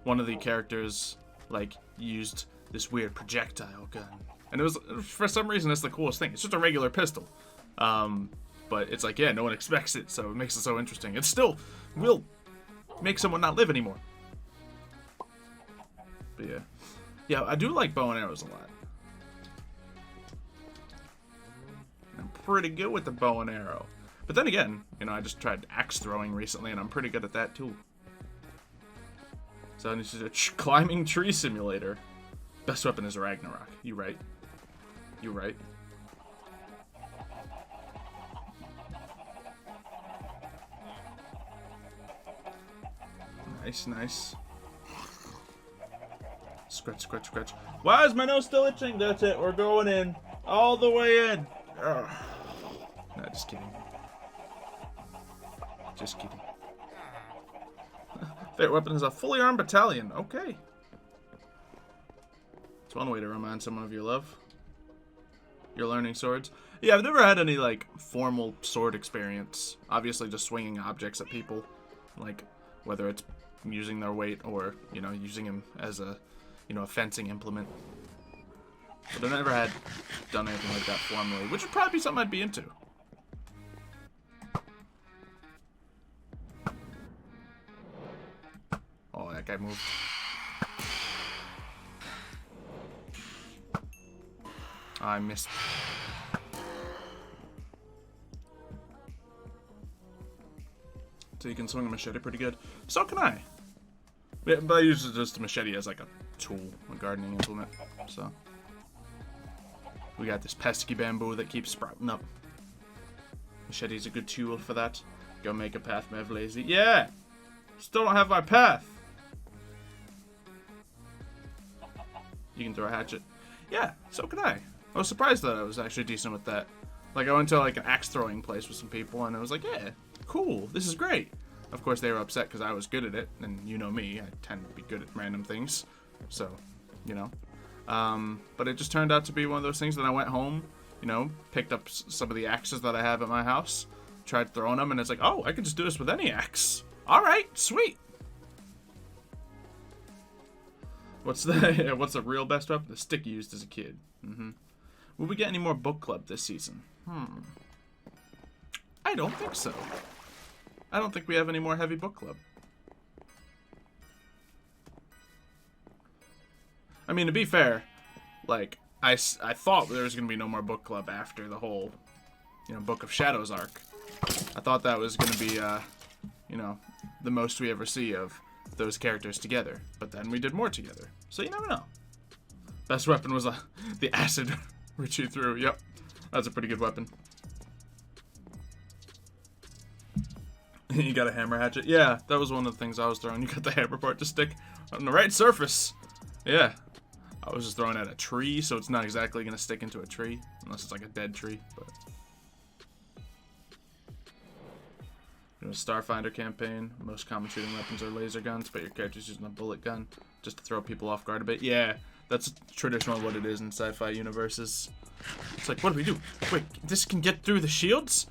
One of the characters like used this weird projectile gun. And it was, for some reason, it's the coolest thing. It's just a regular pistol. But it's like, yeah, no one expects it, so it makes it so interesting. It still will make someone not live anymore. But yeah. Yeah, I do like bow and arrows a lot. I'm pretty good with the bow and arrow. But then again, you know, I just tried axe throwing recently, and I'm pretty good at that too. So this is a climbing tree simulator. Best weapon is Ragnarok. You right. You right. Nice, nice. Scratch, scratch, scratch. Why is my nose still itching? That's it. We're going in. All the way in. Ugh. No, just kidding. Just kidding. Favorite weapon is a fully armed battalion. Okay. It's one way to remind someone of your love. You're learning swords. Yeah, I've never had any, like, formal sword experience. Obviously, just swinging objects at people. Like, whether it's using their weight or, you know, using them as a, you know, a fencing implement. But I've never had done anything like that formally, which would probably be something I'd be into. Oh, that guy moved. I missed. So you can swing a machete pretty good. So can I. Yeah, but I use just a machete as like a tool, a gardening implement. So we got this pesky bamboo that keeps sprouting up. Machete's a good tool for that. Go make a path, Mev lazy. Yeah! Still don't have my path. You can throw a hatchet. Yeah, so can I. I was surprised that I was actually decent with that. Like, I went to like an axe throwing place with some people, and I was like, yeah, cool, this is great. Of course, they were upset because I was good at it, and you know me, I tend to be good at random things. So, you know. But it just turned out to be one of those things that I went home, you know, picked up some of the axes that I have at my house, tried throwing them, and it's like, oh, I can just do this with any axe. All right, sweet. What's the real best weapon? The stick you used as a kid. Will we get any more book club this season? I don't think so. I don't think we have any more heavy book club. I mean, to be fair, like, I thought there was going to be no more book club after the whole, you know, Book of Shadows arc. I thought that was going to be, you know, the most we ever see of those characters together. But then we did more together. So you never know. Best weapon was the acid which you threw. Yep. That's a pretty good weapon. You got a hammer hatchet? Yeah, that was one of the things I was throwing. You got the hammer part to stick on the right surface. Yeah. I was just throwing at a tree, so it's not exactly going to stick into a tree. Unless it's like a dead tree, but... You know, Starfinder campaign. Most common shooting weapons are laser guns, but your character's using a bullet gun just to throw people off guard a bit. Yeah, that's traditionally what it is in sci-fi universes. It's like, what do we do? Wait, this can get through the shields?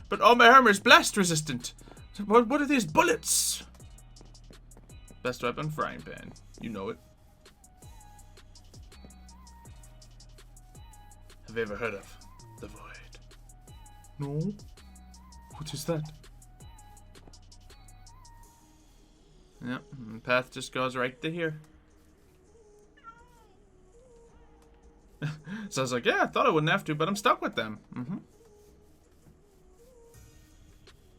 But all my armor is blast resistant. What are these bullets? Best weapon, frying pan. You know it. Have you ever heard of the Void? No. What is that? Yep, the path just goes right to here. So I was like, yeah, I thought I wouldn't have to, but I'm stuck with them.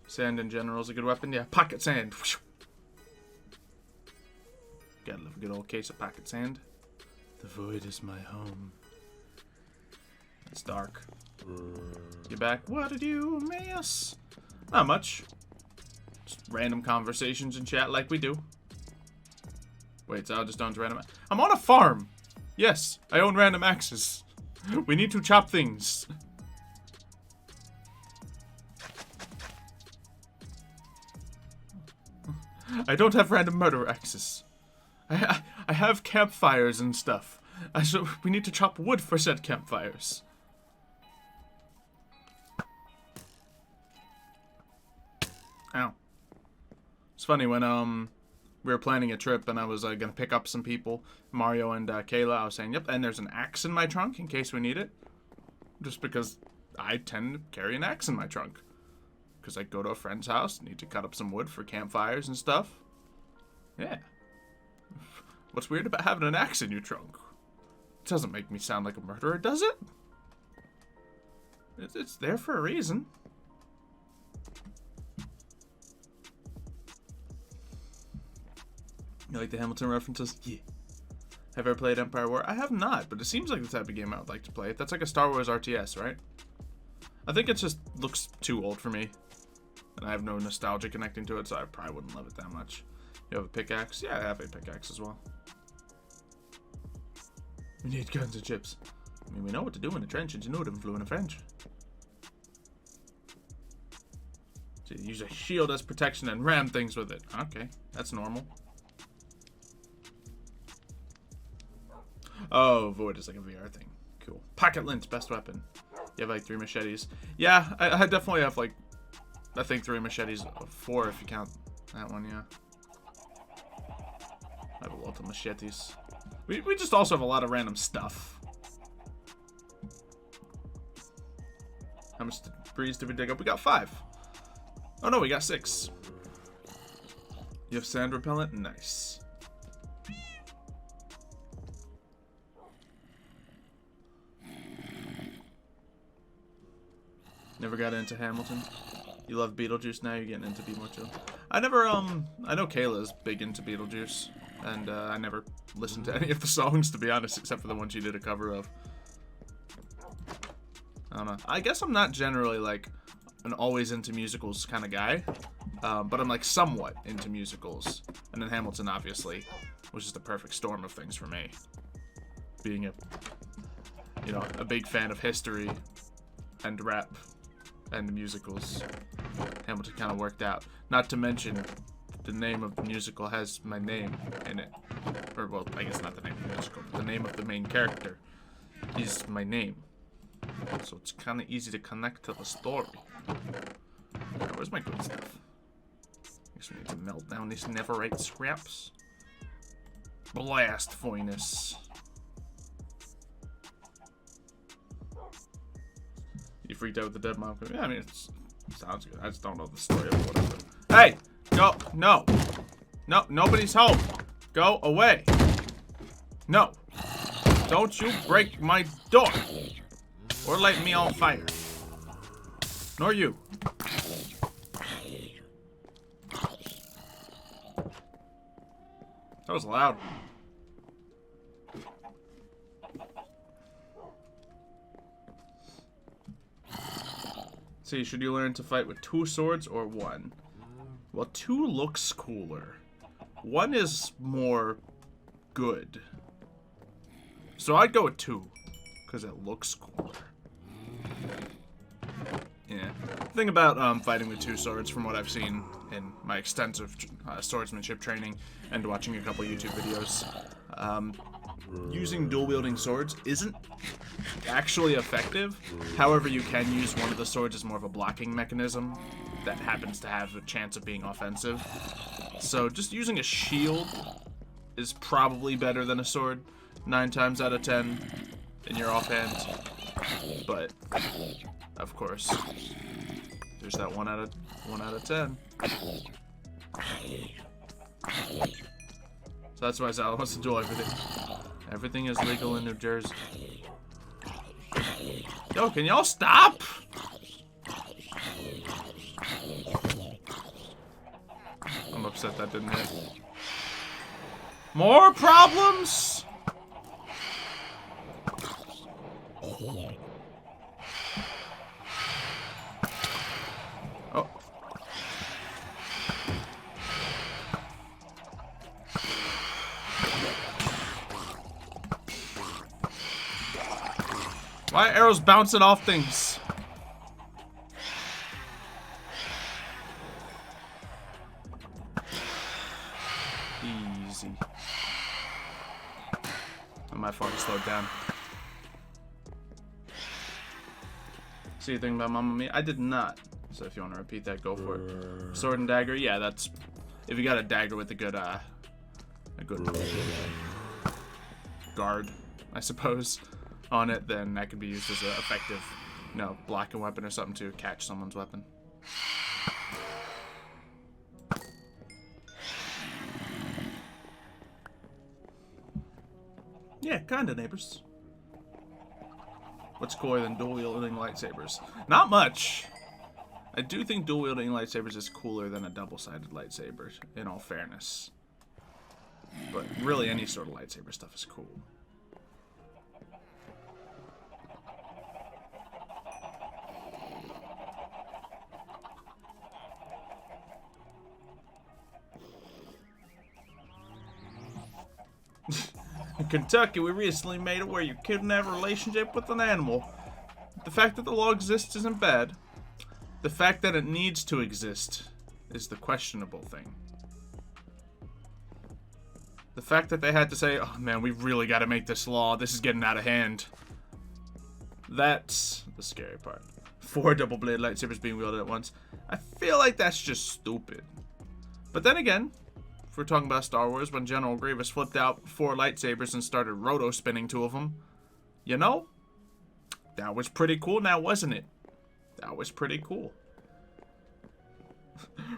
Sand in general is a good weapon. Yeah, pocket sand. Gotta love a good old case of pocket sand. The void is my home. It's dark. You back? What did you miss? Not much. Just random conversations in chat like we do. Wait, so I'll just don't random. I'm on a farm. Yes, I own random axes. We need to chop things. I don't have random murder axes. I have campfires and stuff. So we need to chop wood for said campfires. Ow. It's funny when we were planning a trip and I was gonna pick up some people, Mario and Kayla. I was saying, yep, and there's an axe in my trunk in case we need it. Just because I tend to carry an axe in my trunk. Because I go to a friend's house, need to cut up some wood for campfires and stuff. Yeah. What's weird about having an axe in your trunk? It doesn't make me sound like a murderer, does it? It's there for a reason. You like the Hamilton references? Yeah. Have you ever played Empire War? I have not, but it seems like the type of game I would like to play. That's like a Star Wars RTS, right? I think it just looks too old for me. And I have no nostalgia connecting to it, so I probably wouldn't love it that much. You have a pickaxe? Yeah, I have a pickaxe as well. We need guns and chips. I mean, we know what to do in the trenches. You know them fluent in French. So you use a shield as protection and ram things with it. Okay, that's normal. Oh, Void is like a VR thing. Cool. Pocket lint, best weapon. You have like 3 machetes. Yeah, I definitely have like, I think 3 machetes. 4 if you count that one, yeah. I have a lot of machetes. We just also have a lot of random stuff. How much debris did we dig up? We got 5. Oh no, we got 6. You have sand repellent? Nice. Never got into Hamilton. You love Beetlejuice, now you're getting into Be More Chill. I never, I know Kayla's big into Beetlejuice, and I never listened to any of the songs, to be honest, except for the one she did a cover of. I don't know. I guess I'm not generally, like, an always into musicals kind of guy, but I'm, like, somewhat into musicals. And then Hamilton, obviously, was just the perfect storm of things for me. Being a, you know, a big fan of history and rap and musicals. Hamilton kind of worked out. Not to mention, the name of the musical has my name in it. Or, well, I guess not the name of the musical, but the name of the main character is my name. So it's kind of easy to connect to the story. Now, where's my good stuff? I guess we need to melt down these netherite scraps. Blast fineness. You freaked out with the dead mom? Yeah, I mean, it sounds good. I just don't know the story of it, whatever. Hey! Go! No! No, nobody's home! Go away! No! Don't you break my door! Or light me on fire. Nor you. That was loud. See, should you learn to fight with 2 swords or 1? Well, 2 looks cooler. 1 is more good. So I'd go with 2, because it looks cooler. Yeah. The thing about fighting with 2 swords, from what I've seen in my extensive swordsmanship training and watching a couple YouTube videos, using dual-wielding swords isn't actually effective. However, you can use one of the swords as more of a blocking mechanism that happens to have a chance of being offensive. So just using a shield is probably better than a sword 9 times out of 10 in your offhand. But of course, there's that 1 out of 10. So that's why Xylo wants to duel everything. Everything is legal in New Jersey. Yo, can y'all stop? I'm upset that didn't hit. More problems? Oh. Why are arrows bouncing off things? Easy. My phone slowed down. See anything about Mamma Mia? I did not. So if you want to repeat that, go for it. Sword and dagger, yeah, that's if you got a dagger with a good guard, I suppose, on it, then that could be used as an effective, you know, blocking weapon or something to catch someone's weapon. Yeah, kinda, neighbors. What's cooler than dual-wielding lightsabers? Not much. I do think dual-wielding lightsabers is cooler than a double-sided lightsaber, in all fairness. But really, any sort of lightsaber stuff is cool. In Kentucky, we recently made it where you couldn't have a relationship with an animal. The fact that the law exists isn't bad. The fact that it needs to exist is the questionable thing. The fact that they had to say, oh man, we really got to make this law. This is getting out of hand. That's the scary part. 4 double-bladed lightsabers being wielded at once. I feel like that's just stupid. But then again, if we're talking about Star Wars, when General Grievous flipped out 4 lightsabers and started roto-spinning 2 of them, you know, that was pretty cool now, wasn't it? That was pretty cool.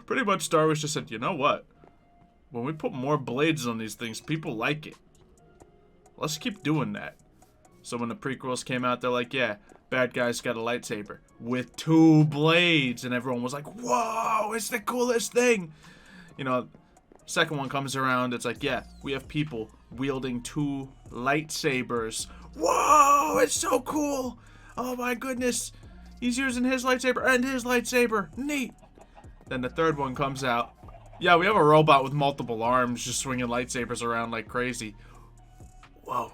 Pretty much Star Wars just said, you know what? When we put more blades on these things, people like it. Let's keep doing that. So when the prequels came out, they're like, yeah, bad guy's got a lightsaber with 2 blades. And everyone was like, whoa, it's the coolest thing. You know, second one comes around, it's like, yeah, we have people wielding 2 lightsabers. Whoa, it's so cool. Oh my goodness. He's using his lightsaber and his lightsaber. Neat. Then the third one comes out. Yeah, we have a robot with multiple arms just swinging lightsabers around like crazy. Whoa.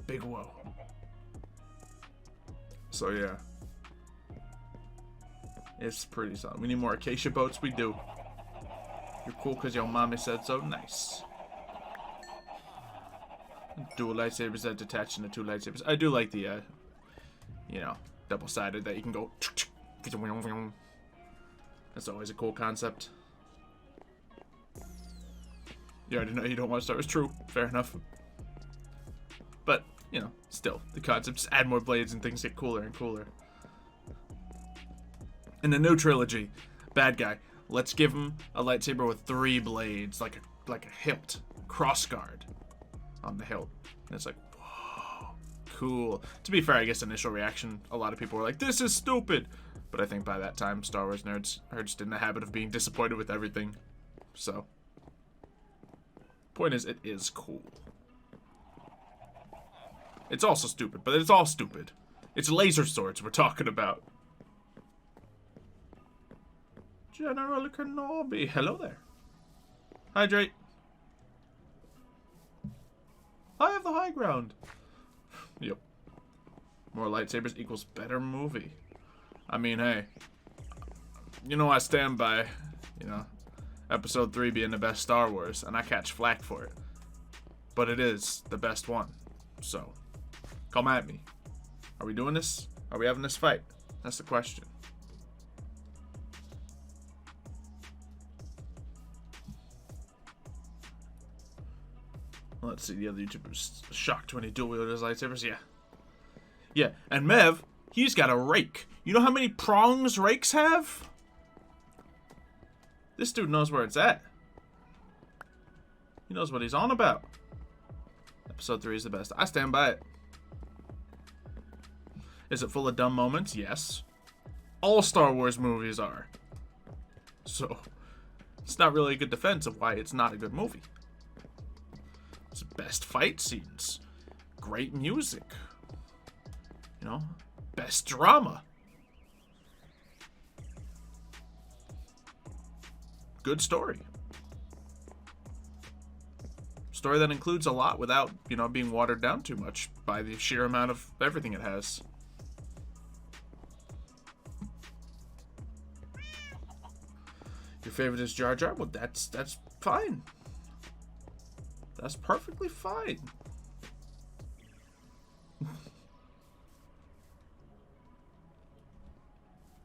Big whoa. So yeah. It's pretty solid. We need more acacia boats. We do. You're cool because your mommy said so. Nice. Dual lightsabers that detach into 2 lightsabers. I do like the, you know, double-sided that you can go. That's always a cool concept. You already know you don't want to start with true. Fair enough. But, you know, still, the concept, just add more blades and things get cooler and cooler. In the new trilogy, bad guy, let's give him a lightsaber with 3 blades, like a hilt crossguard on the hilt. And it's like, whoa, cool. To be fair, I guess initial reaction, a lot of people were like, this is stupid. But I think by that time, Star Wars nerds are just in the habit of being disappointed with everything. So, point is, it is cool. It's also stupid, but it's all stupid. It's laser swords we're talking about. General Kenobi. Hello there. Hydrate. I have the high ground. Yep. More lightsabers equals better movie. I mean, hey. You know I stand by, you know, Episode 3 being the best Star Wars, and I catch flack for it. But it is the best one. So, come at me. Are we doing this? Are we having this fight? That's the question. Let's see, the other YouTuber's shocked when he dual wielded his lightsabers. Yeah. Yeah, and Mev, he's got a rake. You know how many prongs rakes have? This dude knows where it's at. He knows what he's on about. Episode 3 is the best. I stand by it. Is it full of dumb moments? Yes. All Star Wars movies are. So, it's not really a good defense of why it's not a good movie. It's best fight scenes. Great music. You know? Best drama. Good story. Story that includes a lot without, you know, being watered down too much by the sheer amount of everything it has. Your favorite is Jar Jar? Well, that's fine. That's perfectly fine.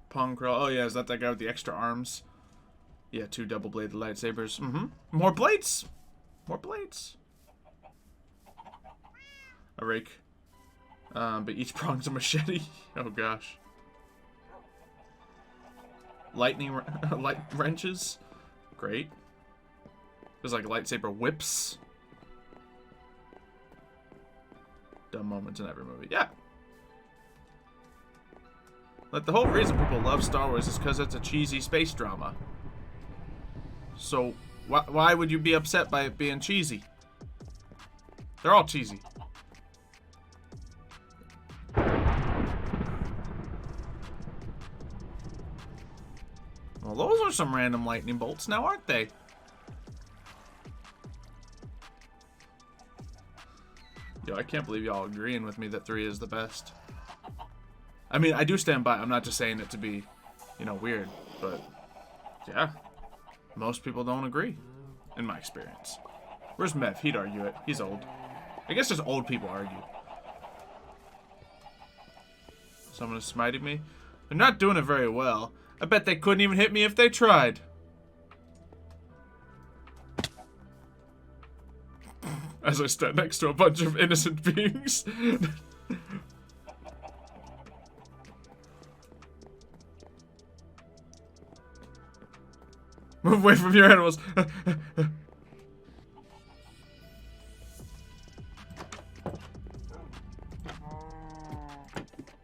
Pong Krill. Oh yeah, is that guy with the extra arms? Yeah, 2 double-bladed lightsabers. More blades! More blades. A rake. But each prong's a machete. Oh gosh. Lightning light wrenches. Great. There's like lightsaber whips. Dumb moments in every movie. Yeah. Like, the whole reason people love Star Wars is because it's a cheesy space drama. So, why would you be upset by it being cheesy? They're all cheesy. Well, those are some random lightning bolts now, aren't they? Yo, I can't believe y'all agreeing with me that 3 is the best. I mean, I do stand by. I'm not just saying it to be, you know, weird. But, yeah. Most people don't agree, in my experience. Where's Mev? He'd argue it. He's old. I guess just old people argue. Someone is smiting me. They're not doing it very well. I bet they couldn't even hit me if they tried. As I stand next to a bunch of innocent beings. Move away from your animals.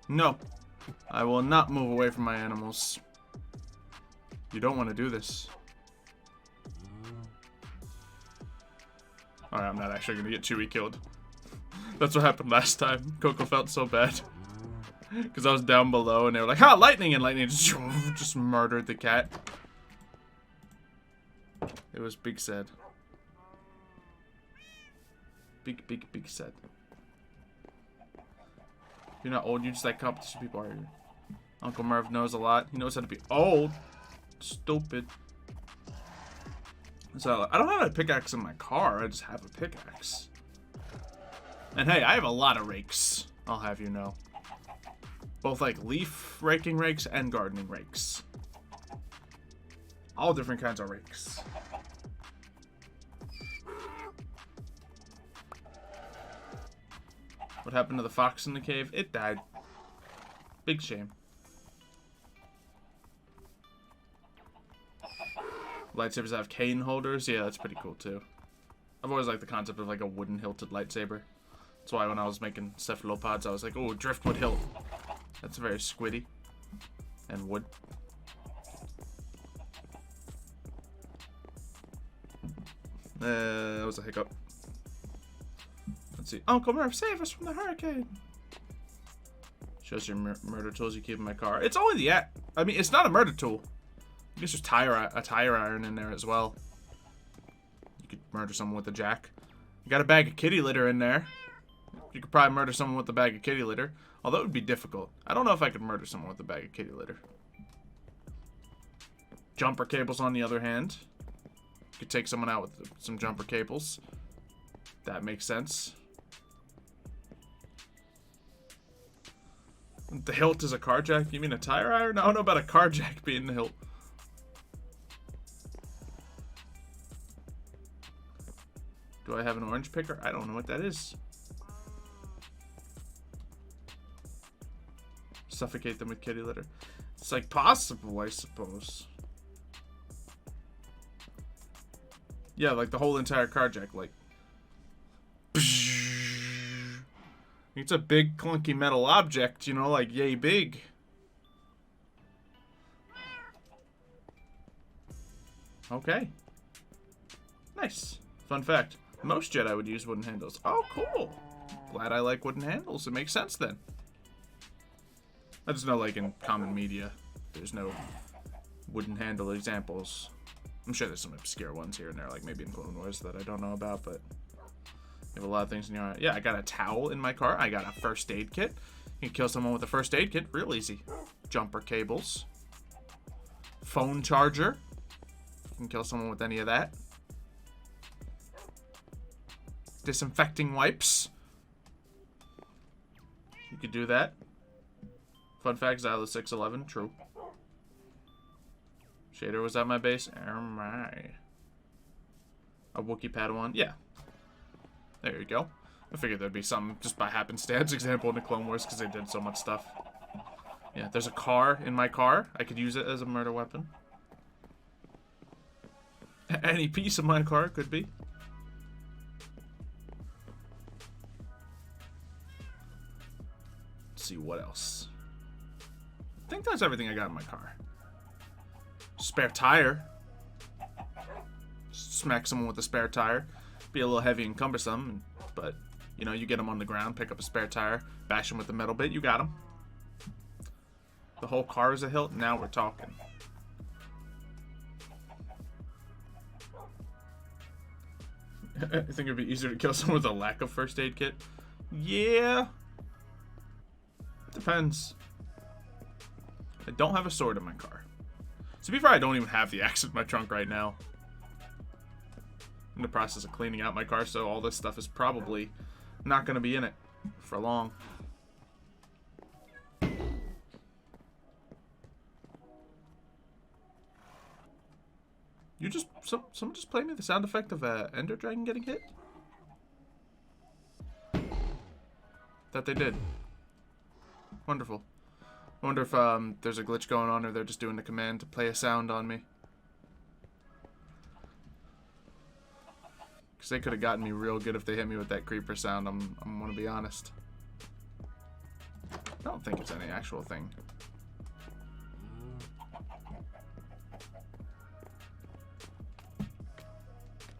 No. I will not move away from my animals. You don't want to do this. Alright, I'm not actually going to get Chewie killed. That's what happened last time. Coco felt so bad. Because I was down below and they were like, ha, lightning! And lightning just murdered the cat. It was big sad. Big sad. You're not old, you just like competition people, are you? Uncle Merv knows a lot. He knows how to be old. Stupid. So, I don't have a pickaxe in my car. I just have a pickaxe. And hey, I have a lot of rakes. I'll have you know. Both like leaf raking rakes and gardening rakes. All different kinds of rakes. What happened to the fox in the cave? It died. Big shame. Lightsabers have cane holders. Yeah, that's pretty cool too. I've always liked the concept of like a wooden hilted lightsaber. That's why when I was making cephalopods, I was like, oh, driftwood hilt. That's very squiddy. And wood. That was a hiccup. Let's see. Uncle Murph, save us from the hurricane. Shows your murder tools you keep in my car. It's only the I mean, it's not a murder tool. I guess there's a tire iron in there as well. You could murder someone with a jack. You got a bag of kitty litter in there. You could probably murder someone with a bag of kitty litter. Although it would be difficult. I don't know if I could murder someone with a bag of kitty litter. Jumper cables, on the other hand. You could take someone out with some jumper cables. That makes sense. The hilt is a car jack? You mean a tire iron? I don't know about a car jack being the hilt. Do I have an orange picker? I don't know what that is. Suffocate them with kitty litter. It's like possible, I suppose. Yeah, like the whole entire car jack, like. It's a big clunky metal object, you know, like yay big. Okay. Nice. Fun fact. Most Jedi would use wooden handles. Oh, cool. Glad I like wooden handles. It makes sense then. I just know, like, in common media, there's no wooden handle examples. I'm sure there's some obscure ones here and there, like maybe in Clone Wars that I don't know about, but you have a lot of things in your... Yeah, I got a towel in my car. I got a first aid kit. You can kill someone with a first aid kit. Real easy. Jumper cables. Phone charger. You can kill someone with any of that. Disinfecting wipes. You could do that. Fun fact, Xylo 611. True. Shader was at my base. Oh my. A Wookiee Padawan. Yeah. There you go. I figured there'd be some just by happenstance example in the Clone Wars because they did so much stuff. Yeah, there's a car in my car. I could use it as a murder weapon. Any piece of my car could be. Let's see what else. I think that's everything I got in my car. Spare tire. Smack someone with a spare tire. Be a little heavy and cumbersome, but you know, you get them on the ground, pick up a spare tire, bash them with a metal bit, you got them. The whole car is a hilt. Now we're talking. I think it'd be easier to kill someone with a lack of first aid kit. Yeah. Depends. I don't have a sword in my car. To be fair, I don't even have the axe in my trunk right now. I'm in the process of cleaning out my car, so all this stuff is probably not going to be in it for long. You just... someone just play me the sound effect of a Ender Dragon getting hit? That they did. Wonderful. I wonder if there's a glitch going on or they're just doing the command to play a sound on me. Because they could have gotten me real good if they hit me with that creeper sound, I'm going to be honest. I don't think it's any actual thing.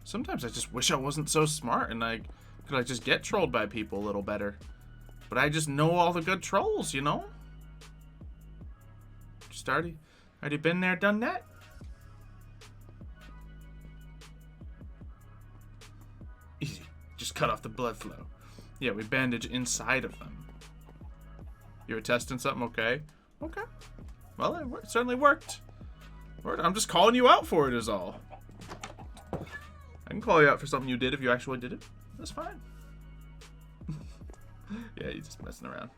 Sometimes I just wish I wasn't so smart and I could like just get trolled by people a little better. But I just know all the good trolls, you know? Just already been there, done that. Easy. Just cut off the blood flow. Yeah, we bandage inside of them. You were testing something? Okay. Okay. Well, it certainly worked. I'm just calling you out for it is all. I can call you out for something you did if you actually did it. That's fine. Yeah, you're just messing around.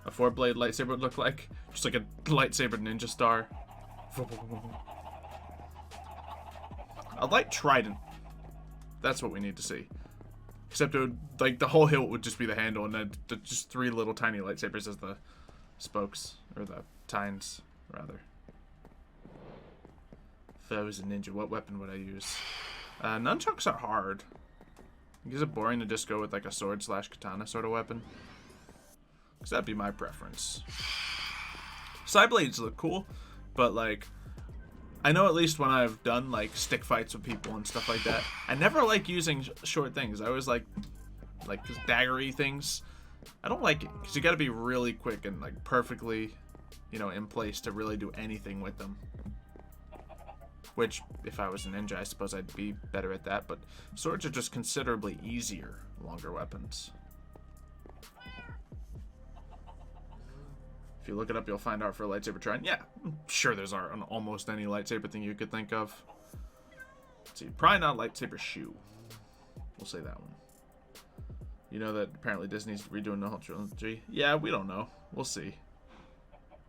A 4-blade lightsaber would look like just like a lightsaber ninja star. A light trident. That's what we need to see. Except it would, like, the whole hilt would just be the handle, and then just 3 little tiny lightsabers as the spokes, or the tines, rather. If I was a ninja, what weapon would I use? Nunchucks are hard. Is it boring to just go with like a sword / katana sort of weapon? Because that'd be my preference. Side blades look cool, but like, I know at least when I've done like stick fights with people and stuff like that, I never like using short things. I always like daggery things. I don't like it because you got to be really quick and like perfectly, you know, in place to really do anything with them. Which, if I was a ninja, I suppose I'd be better at that. But swords are just considerably easier, longer weapons. If you look it up, you'll find art for a lightsaber trident. Yeah, I'm sure there's art on almost any lightsaber thing you could think of. Let's see, probably not a lightsaber shoe. We'll say that one. You know that apparently Disney's redoing the whole trilogy? Yeah, we don't know. We'll see.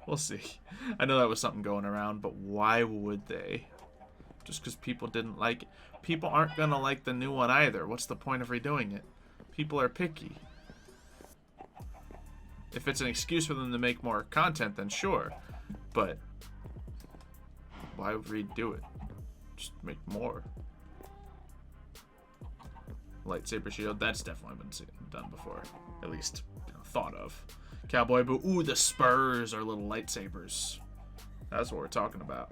We'll see. I know that was something going around, but why would they? Just because people didn't like it. People aren't going to like the new one either. What's the point of redoing it? People are picky. If it's an excuse for them to make more content, then sure. But why redo it? Just make more. Lightsaber shield, that's definitely been done before. At least, you know, thought of. Cowboy boot. Ooh, the spurs are little lightsabers. That's what we're talking about.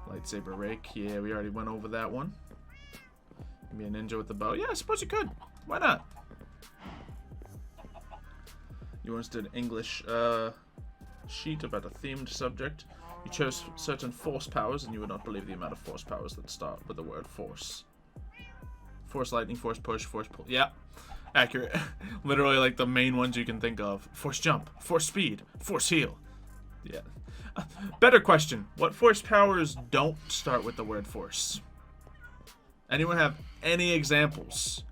Lightsaber rake. Yeah, we already went over that one. Be a ninja with the bow. Yeah, I suppose you could. Why not? You once did an English sheet about a themed subject. You chose certain force powers, and you would not believe the amount of force powers that start with the word force. Force lightning, force push, force pull. Yeah, accurate. Literally like the main ones you can think of. Force jump, force speed, force heal. Yeah. Better question. What force powers don't start with the word force? Anyone have any examples?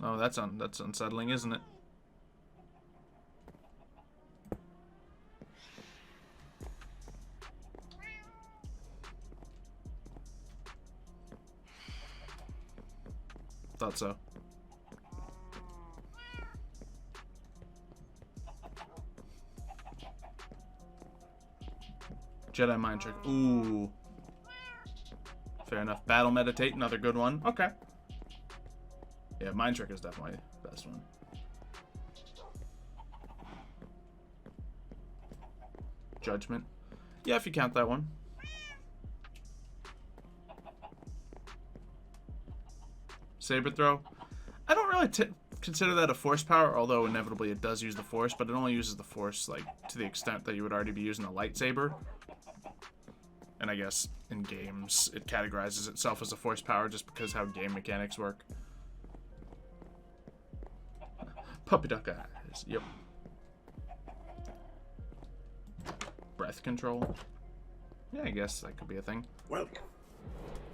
Oh, that's unsettling, isn't it? Thought so. Jedi mind trick. Ooh. Fair enough. Battle meditate, another good one. Okay. Yeah, mind trick is definitely the best one. Judgment. Yeah, if you count that one. Saber throw. I don't really consider that a force power, although inevitably it does use the force, but it only uses the force like to the extent that you would already be using a lightsaber. And I guess in games it categorizes itself as a force power just because how game mechanics work. Puppy duck eyes. Yep. Breath control. Yeah, I guess that could be a thing. Welcome.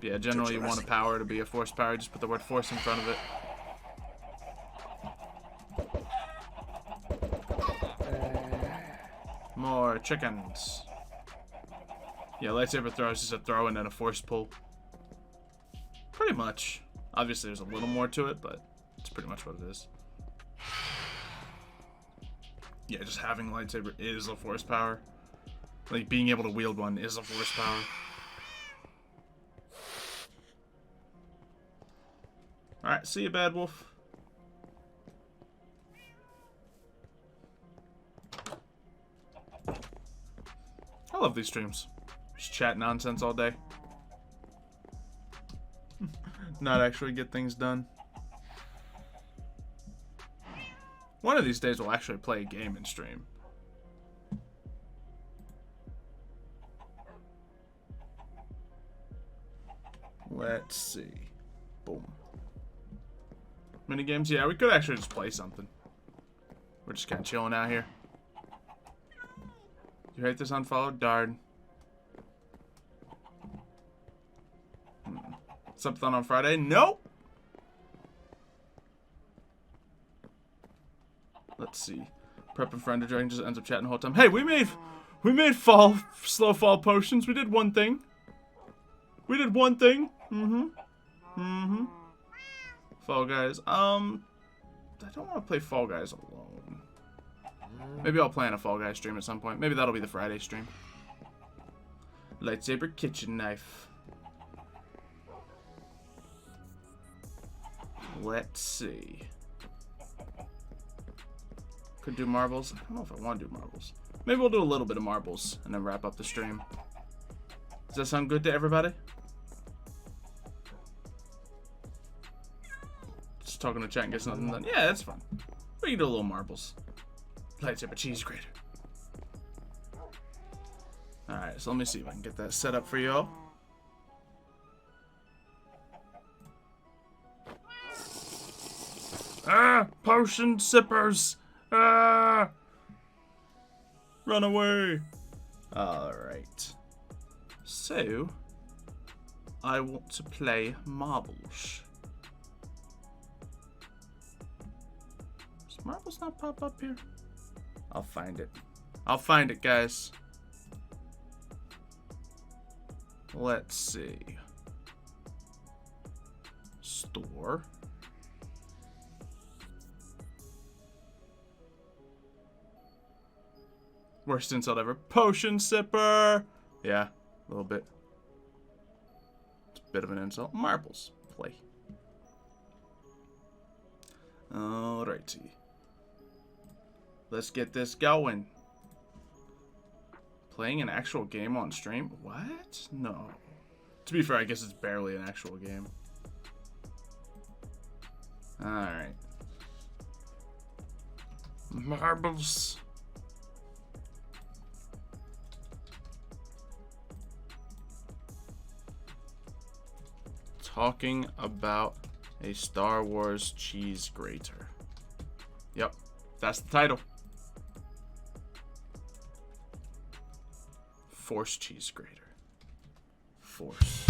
Yeah, generally you want a power to be a force power, just put the word force in front of it. More chickens. Yeah, lightsaber throw is just a throw and then a force pull. Pretty much. Obviously there's a little more to it, but it's pretty much what it is. Yeah, just having a lightsaber is a force power. Like, being able to wield one is a force power. Alright, see you, Bad Wolf. I love these streams. Just chat nonsense all day. Not actually get things done. One of these days we'll actually play a game in stream. Let's see. Boom. Minigames? Yeah, we could actually just play something. We're just kind of chilling out here. You hate this unfollowed? Darn. Something on Friday? Nope. Let's see. Prepping for Ender Dragon, just ends up chatting the whole time. Hey, we made slow fall potions. We did one thing. We did one thing. Fall Guys. I don't want to play Fall Guys alone. Maybe I'll plan a Fall Guys stream at some point. Maybe that'll be the Friday stream. Lightsaber kitchen knife. Let's see. Could do marbles. I don't know if I want to do marbles. Maybe we'll do a little bit of marbles and then wrap up the stream. Does that sound good to everybody? just talking to chat and gets nothing done. Yeah, that's fun. We can do a little marbles. Lightsaber cheese grater. Alright, so let me see if I can get that set up for y'all. Ah! Potion sippers! Ah! Run away! Alright. So, I want to play marbles. Does marbles not pop up here? I'll find it. I'll find it, guys. Let's see. Store. Worst insult ever. Potion sipper! Yeah, a little bit. It's a bit of an insult. Marbles. Play. Alrighty. Let's get this going. Playing an actual game on stream? What? No. To be fair, I guess it's barely an actual game. Alright. Marbles. Talking about a Star Wars cheese grater. Yep, that's the title. Force cheese grater. Force.